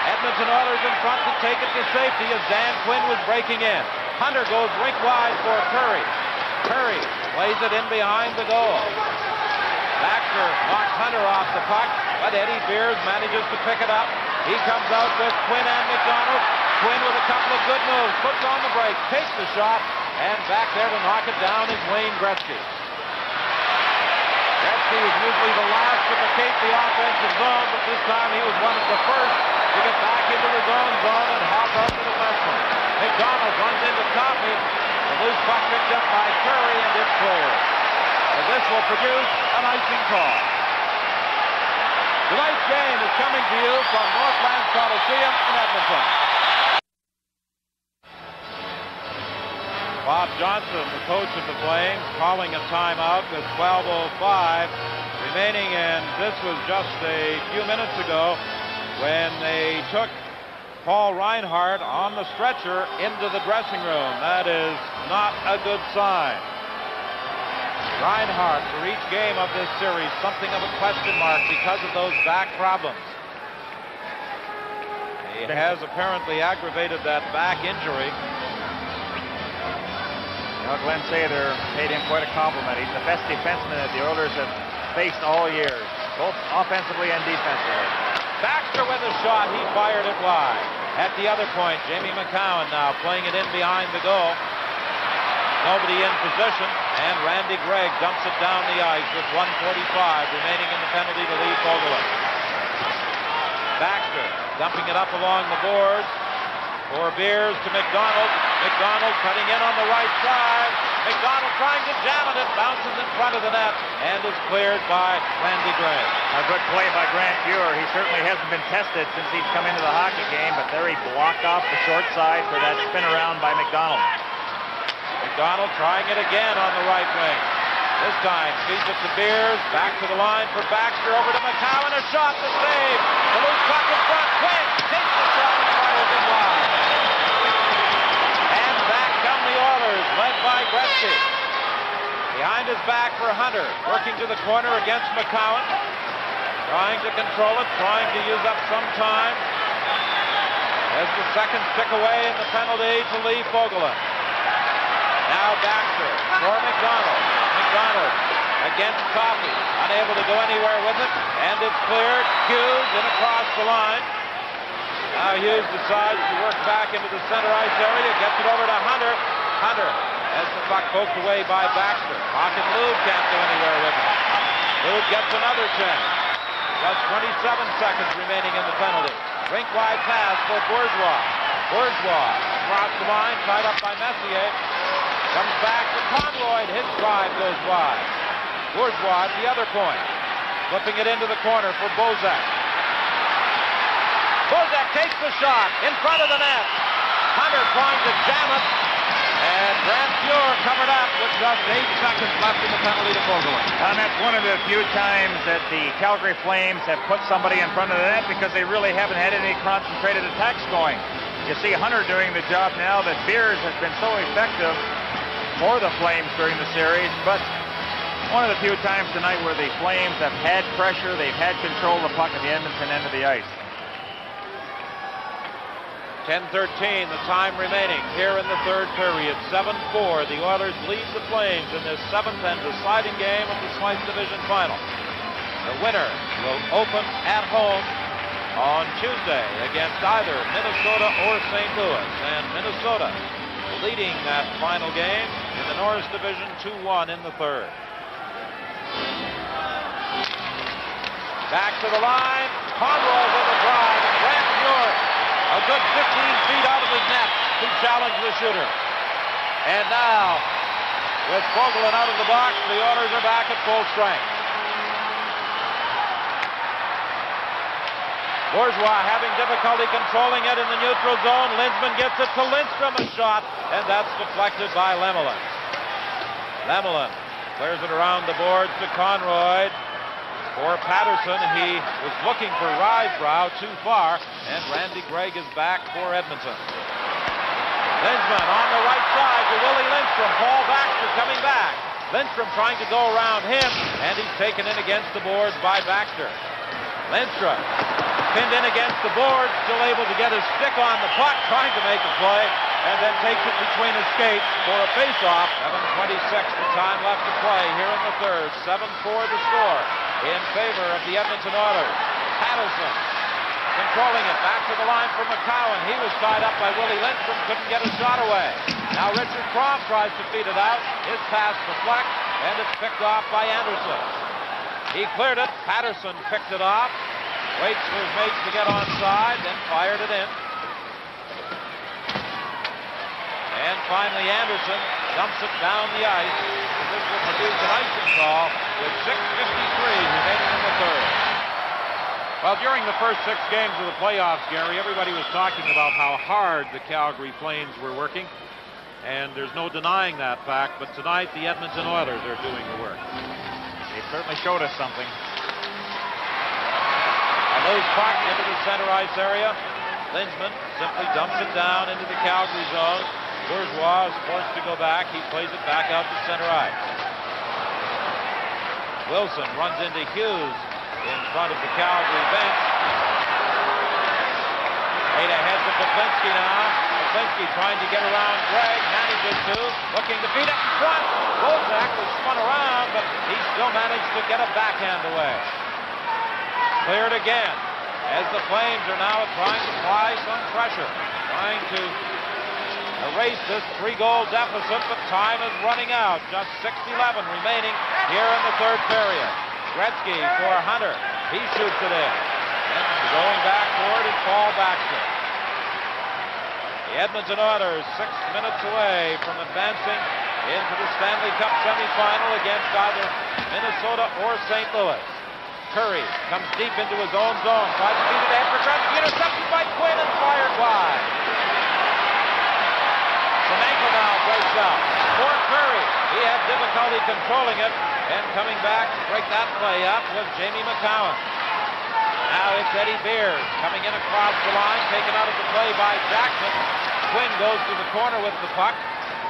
Edmonton Oilers in front to take it to safety as Dan Quinn was breaking in. Hunter goes rink wide for Curry. Curry plays it in behind the goal. Baxter knocks Hunter off the puck, but Eddie Beers manages to pick it up. He comes out with Quinn and McDonald. Quinn with a couple of good moves, puts on the brakes, takes the shot, and back there to knock it down is Wayne Gretzky. Gretzky was usually the last to vacate the offensive zone, but this time he was one of the first to get back into his own zone and help out the defenseman. McDonald runs into Coffey. The loose puck picked up by Curry, and it's cleared. And this will produce an icing call. Tonight's game is coming to you from Northlands Coliseum in Edmonton. Bob Johnson, the coach of the Flames, calling a timeout with 12:05 remaining, and this was just a few minutes ago when they took Paul Reinhart on the stretcher into the dressing room. That is not a good sign. Reinhart, for each game of this series, something of a question mark because of those back problems. He has apparently aggravated that back injury. You know, Glenn Sather paid him quite a compliment. He's the best defenseman that the Oilers have faced all years, both offensively and defensively. Baxter with a shot. He fired it wide. At the other point, Jamie McCowan now playing it in behind the goal. Nobody in position, and Randy Gregg dumps it down the ice with 1:45 remaining in the penalty to lead FOGOLIN. Baxter dumping it up along the boards for Beers to McDonald. McDonald cutting in on the right side. McDonald trying to jam it. It bounces in front of the net and is cleared by Randy Gray. A good play by Grant Fuhr. He certainly hasn't been tested since he's come into the hockey game, but there he blocked off the short side for that spin around by McDonald. McDonald trying it again on the right wing. This time, feeds it to Beers. Back to the line for Baxter. Over to McCowan. A shot to save. The loose puck in front. Quinn takes the shot and fires it wide. And back come the Oilers, led by Gretzky. Behind his back for Hunter. Working to the corner against McCowan. Trying to control it. Trying to use up some time. As the seconds tick away in the penalty to Lee Fogolin. Now Baxter for McDonald. McDonald against Coffey. Unable to go anywhere with it. And it's cleared. Hughes in across the line. Now Hughes decides to work back into the center ice area. Gets it over to Hunter. Hunter has the puck poked away by Baxter. Pocket Lube can't go anywhere with it. Lube gets another chance. Just 27 seconds remaining in the penalty. Rink-wide pass for Bourgeois. Bourgeois across the line, tied up by Messier. Comes back to Conroy. His drive goes wide. Bourgeois at the other point. Flipping it into the corner for Bozak. Bozak takes the shot in front of the net. Hunter trying to jam it. And Grant Fuhr covered up with just 8 seconds left in the penalty to Fogelin. And that's one of the few times that the Calgary Flames have put somebody in front of the net because they really haven't had any concentrated attacks going. You see Hunter doing the job now that Beers has been so effective for the Flames during the series, but one of the few times tonight where the Flames have had pressure, they've had control of the puck at the Edmonton end of the ice. 10-13, the time remaining here in the third period. 7-4, the Oilers lead the Flames in this 7th and deciding game of the Smythe Division Final. The winner will open at home on Tuesday against either Minnesota or St. Louis. And Minnesota leading that final game in the Norris Division 2-1 in the third. Back to the line. Conroy with a drive. And Grant Fuhr a good 15 feet out of his net to challenge the shooter. And now, with Fogelin out of the box, the Oilers are back at full strength. Bourgeois having difficulty controlling it in the neutral zone. Linsman gets it to Lindstrom, a shot, and that's deflected by Lemelin. Lemelin clears it around the boards to Conroy. For Patterson, he was looking for Risebrow too far, and Randy Gregg is back for Edmonton. Linsman on the right side to Willie Lindstrom. Paul Baxter coming back. Lindstrom trying to go around him, and he's taken in against the boards by Baxter. Lindstrom pinned in against the board, still able to get his stick on the puck, trying to make a play, and then takes it between his skates for a face-off. 7:26, the time left to play here in the third. 7-4 the score in favor of the Edmonton Oilers. Patterson controlling it back to the line for McCowan. He was tied up by Willie Lindstrom, couldn't get a shot away. Now Richard Crom tries to feed it out. His pass deflects, and it's picked off by Anderson. He cleared it. Patterson picked it off. Waits for his mates to get onside, then fired it in. And finally Anderson dumps it down the ice. This will produce an icing call with 6:53 remaining in the third. Well, during the first 6 games of the playoffs, Gary, everybody was talking about how hard the Calgary Flames were working. And there's no denying that fact. But tonight, the Edmonton Oilers are doing the work. They certainly showed us something. A loose puck into the center ice area. Linsman simply dumps it down into the Calgary zone. Bourgeois is forced to go back. He plays it back out to center ice. Wilson runs into Hughes in front of the Calgary bench. Eight ahead to Poplinski now. Poplinski trying to get around Gregg. Manages to. Looking to beat it in front. Bozak was spun around, but he still managed to get a backhand away. Cleared again as the Flames are now trying to apply some pressure. Trying to erase this 3-goal deficit, but time is running out. Just 6:11 remaining here in the third period. Gretzky for Hunter. He shoots it in. And going back for it is Paul Baxter. The Edmonton Oilers 6 minutes away from advancing into the Stanley Cup semifinal against either Minnesota or St. Louis. Curry comes deep into his own zone, tries to beat it ahead for Gretzky, intercepted by Quinn and fired wide. Semenko now breaks out for Curry. He had difficulty controlling it, and coming back to break that play up was Jamie McCowan. Now it's Eddie Beers coming in across the line, taken out of the play by Jackson. Quinn goes to the corner with the puck.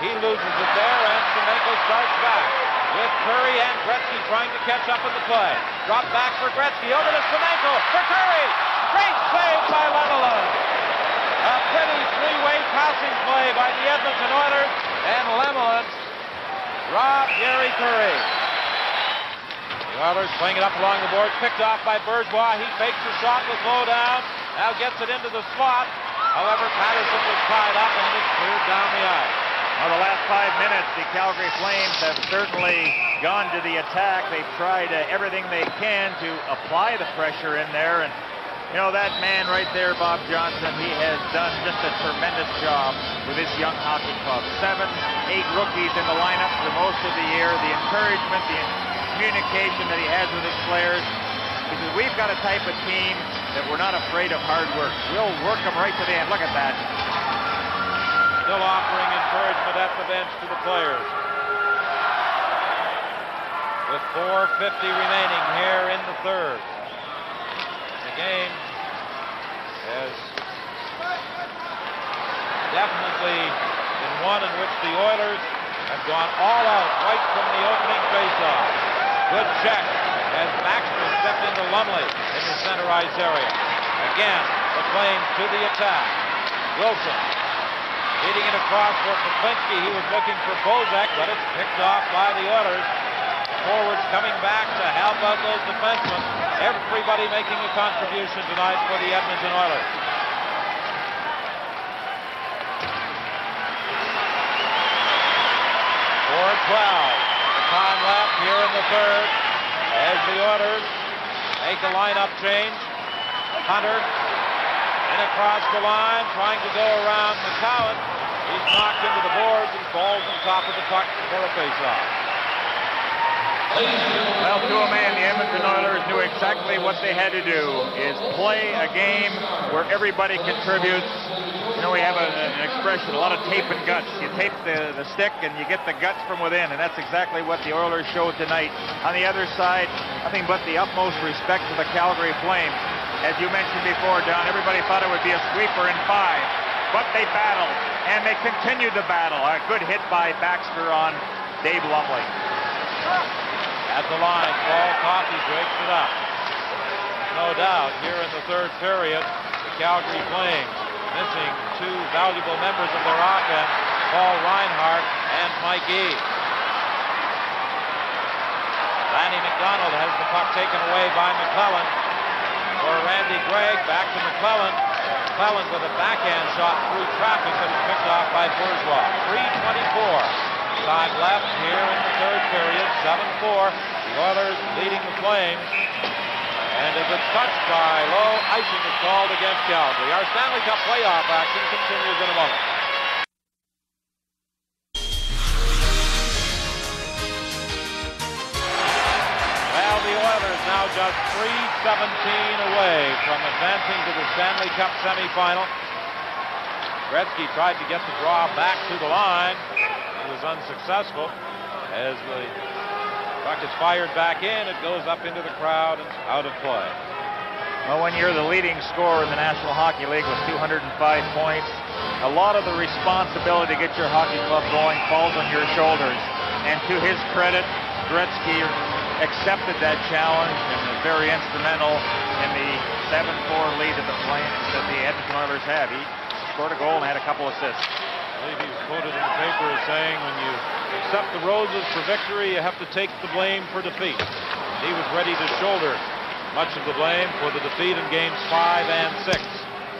He loses it there, and Semenko starts back with Curry and Gretzky trying to catch up in the play. Drop back for Gretzky, over to Semenko for Curry. Great save by Lemelin. A pretty three-way passing play by the Edmonton Oilers, and Lemelin robbed Gary Curry. The Oilers playing it up along the boards, picked off by Bourgeois. He fakes the shot with low down, now gets it into the slot. However, Patterson was tied up and it's cleared down the ice. Well, the last 5 minutes, the Calgary Flames have certainly gone to the attack. They've tried everything they can to apply the pressure in there. And, you know, that man right there, Bob Johnson, he has done just a tremendous job with this young hockey club. 7, 8 rookies in the lineup for most of the year. The encouragement, the communication that he has with his players. He says, we've got a type of team that we're not afraid of hard work. We'll work them right to the end. Look at that. Still offering encouragement at the bench to the players. With 4:50 remaining here in the third. The game has definitely been one in which the Oilers have gone all out right from the opening faceoff. Good check as Baxter stepped into Lumley in the center ice area. Again, the Flames to the attack. Wilson leading it across for Poplinski. He was looking for Bozak, but it's picked off by the Oilers. Forwards coming back to help out those defensemen. Everybody making a contribution tonight for the Edmonton Oilers. For 12. Time left here in the third as the Oilers make a lineup change. Hunter in across the line, trying to go around McCowan. He's knocked into the boards and falls on top of the puck for a faceoff. Well, to a man, the Edmonton Oilers knew exactly what they had to do, is play a game where everybody contributes. You know, we have an expression, a lot of tape and guts. You tape the stick and you get the guts from within, and that's exactly what the Oilers showed tonight. On the other side, nothing but the utmost respect to the Calgary Flames. As you mentioned before, John, everybody thought it would be a sweeper in 5, but they battled, and they continued to battle. A good hit by Baxter on Dave Lumley. At the line, Paul Coffey breaks it up. No doubt, here in the third period, the Calgary Flames missing 2 valuable members of their offense, Paul Reinhart and Mike E. Lanny McDonald has the puck taken away by McClellan. For Randy Gregg, back to McClellan. McClellan with a backhand shot through traffic that is picked off by Bourgeois. 3:24. Time left here in the third period. 7-4. The Oilers leading the Flames. And if it's touched by low, icing is called against Calgary. Our Stanley Cup playoff action continues in a moment. Well, the Oilers now just 3:17 away from advancing to the Stanley Cup semifinal. Gretzky tried to get the draw back to the line. He was unsuccessful. As the puck is fired back in, it goes up into the crowd and out of play. Well, when you're the leading scorer in the National Hockey League with 205 points, a lot of the responsibility to get your hockey club going falls on your shoulders. And to his credit, Gretzky accepted that challenge and was very instrumental in the 7-4 lead that the Edmonton Oilers have. He scored a goal and had a couple assists. I believe he was quoted in the paper as saying, when you accept the roses for victory, you have to take the blame for defeat. He was ready to shoulder much of the blame for the defeat in games 5 and 6.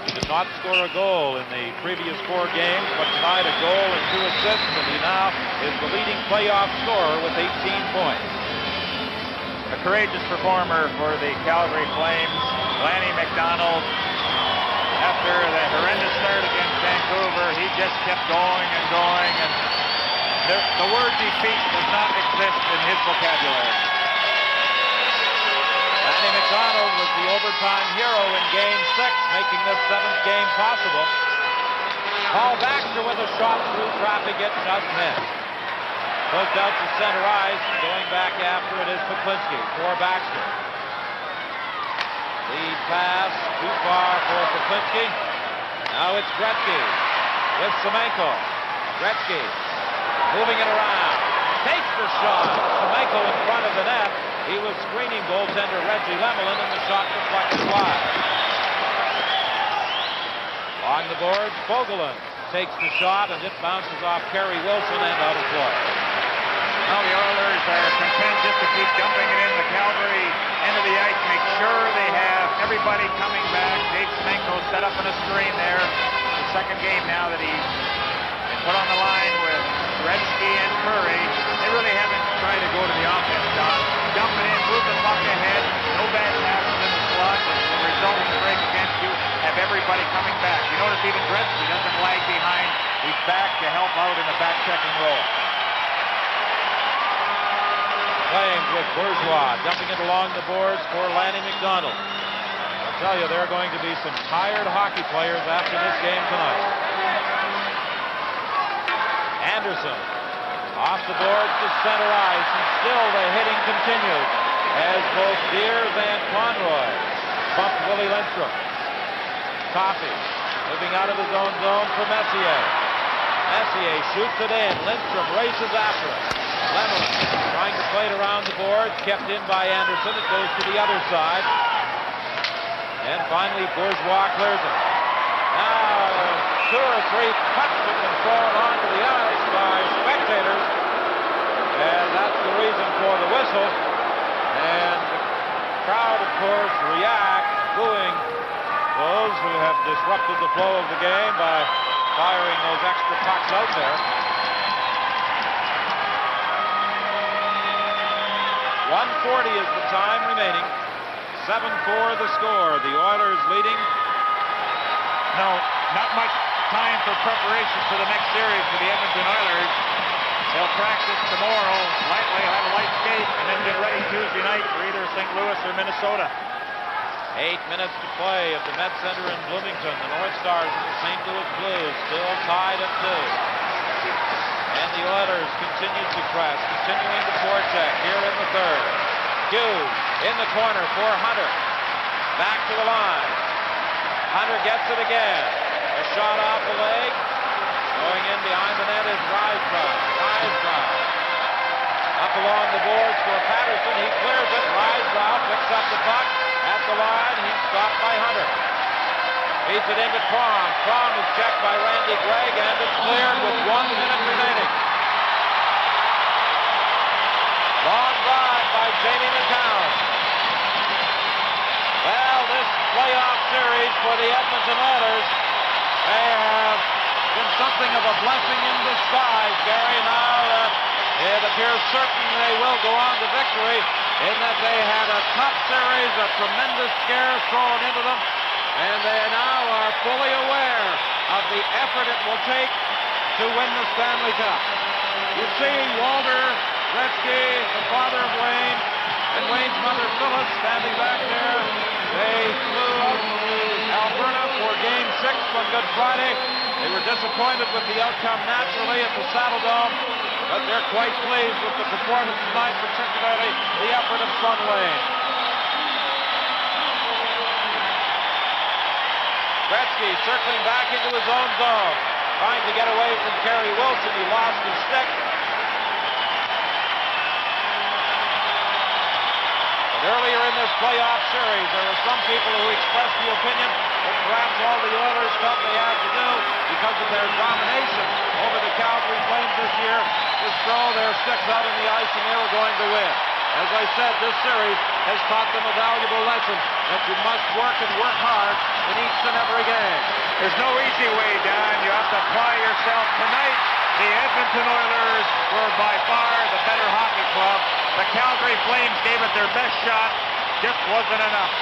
He did not score a goal in the previous 4 games, but tonight a goal and 2 assists, and he now is the leading playoff scorer with 18 points. A courageous performer for the Calgary Flames. Lanny McDonald, after that horrendous start against Vancouver, he just kept going and going, and The word defeat does not exist in his vocabulary. Lanny McDonald was the overtime hero in Game 6, making this 7th game possible. Paul Baxter with a shot through traffic, it just missed. Poked out to center ice, going back after it is Poklinski for Baxter. Lead pass, too far for Poklinski. Now it's Gretzky with Semenko. Gretzky moving it around. Takes the shot. Semenko in front of the net. He was screening goaltender Reggie Lemelin, and the shot deflected wide. Along the boards, FOGOLIN takes the shot, and it bounces off Kerry Wilson and out of play. Well, the Oilers are content just to keep dumping it in the Calgary end of the ice, make sure they have everybody coming back. Dave Semenko set up in a screen there. The second game now that he's been put on the line with Gretzky and Curry. They really haven't tried to go to the offense, Don. Dump it in, move the puck ahead, no bad passes in the slot, and the result of the break against you, have everybody coming back. You notice even Gretzky doesn't lag behind. He's back to help out in the back-checking role. Flames with Bourgeois dumping it along the boards for Lanny McDonald. I'll tell you, there are going to be some tired hockey players after this game tonight. Anderson off the boards to center ice, and still the hitting continues as both Deers and Conroy bump Willie Lindstrom. Coffey moving out of his own zone for Messier. Messier shoots it in. Lindstrom races after it. Lemelin trying to play it around the boards, kept in by Anderson. It goes to the other side. And finally, Bourgeois clears it. Now, 2 or 3 pucks have been thrown onto the ice by spectators. And that's the reason for the whistle. And the crowd, of course, reacts, booing those who have disrupted the flow of the game by firing those extra pucks out there. 1:40 is the time remaining. 7-4 the score. The Oilers leading. No, not much time for preparation for the next series for the Edmonton Oilers. They'll practice tomorrow lightly, have a light skate, and then get ready Tuesday night for either St. Louis or Minnesota. 8 minutes to play at the Met Center in Bloomington. The North Stars and the St. Louis Blues still tied at 2. And the Oilers continue to press, continuing to forecheck here in the third. Hughes in the corner for Hunter. Back to the line. Hunter gets it again. A shot off the leg. Going in behind the net is Riesbrow. Up along the boards for Patterson. He clears it. Riesbrow picks up the puck at the line. He's stopped by Hunter. Feeds it into Crom. Crom is checked by Randy Gregg, and it's cleared with 1 minute remaining. Long drive by Jamie McCown. Well, this playoff series for the Edmonton Oilers may have been something of a blessing in disguise, Gary. Now that it appears certain they will go on to victory, in that they had a tough series, a tremendous scare thrown into them, and they now are fully aware of the effort it will take to win the Stanley Cup. You see Walter Gretzky, the father of Wayne, and Wayne's mother Phyllis standing back there. They flew out to Alberta for Game 6 on Good Friday. They were disappointed with the outcome naturally at the Saddle Dome, but they're quite pleased with the performance tonight, particularly the effort of Son Wayne. Gretzky circling back into his own zone, trying to get away from Kerry Wilson. He lost his stick. Earlier in this playoff series, there were some people who expressed the opinion that perhaps all the Oilers felt they had to do because of their domination over the Calgary Flames this year was throw their sticks out on the ice and they were going to win. As I said, this series has taught them a valuable lesson that you must work and work hard in each and every game. There's no easy way, Don. You have to apply yourself. Tonight, the Edmonton Oilers were by far the better hockey club. The Calgary Flames gave it their best shot. Just wasn't enough.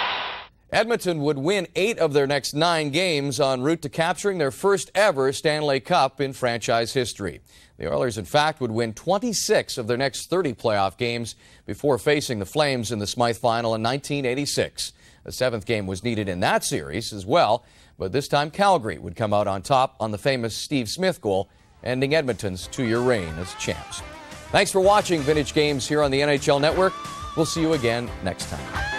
Edmonton would win 8 of their next 9 games en route to capturing their first ever Stanley Cup in franchise history. The Oilers, in fact, would win 26 of their next 30 playoff games before facing the Flames in the SMYTHE final in 1986. A 7th game was needed in that series as well, but this time Calgary would come out on top on the famous Steve Smith goal, ending Edmonton's 2-year reign as champs. Thanks for watching Vintage Games here on the NHL Network. We'll see you again next time.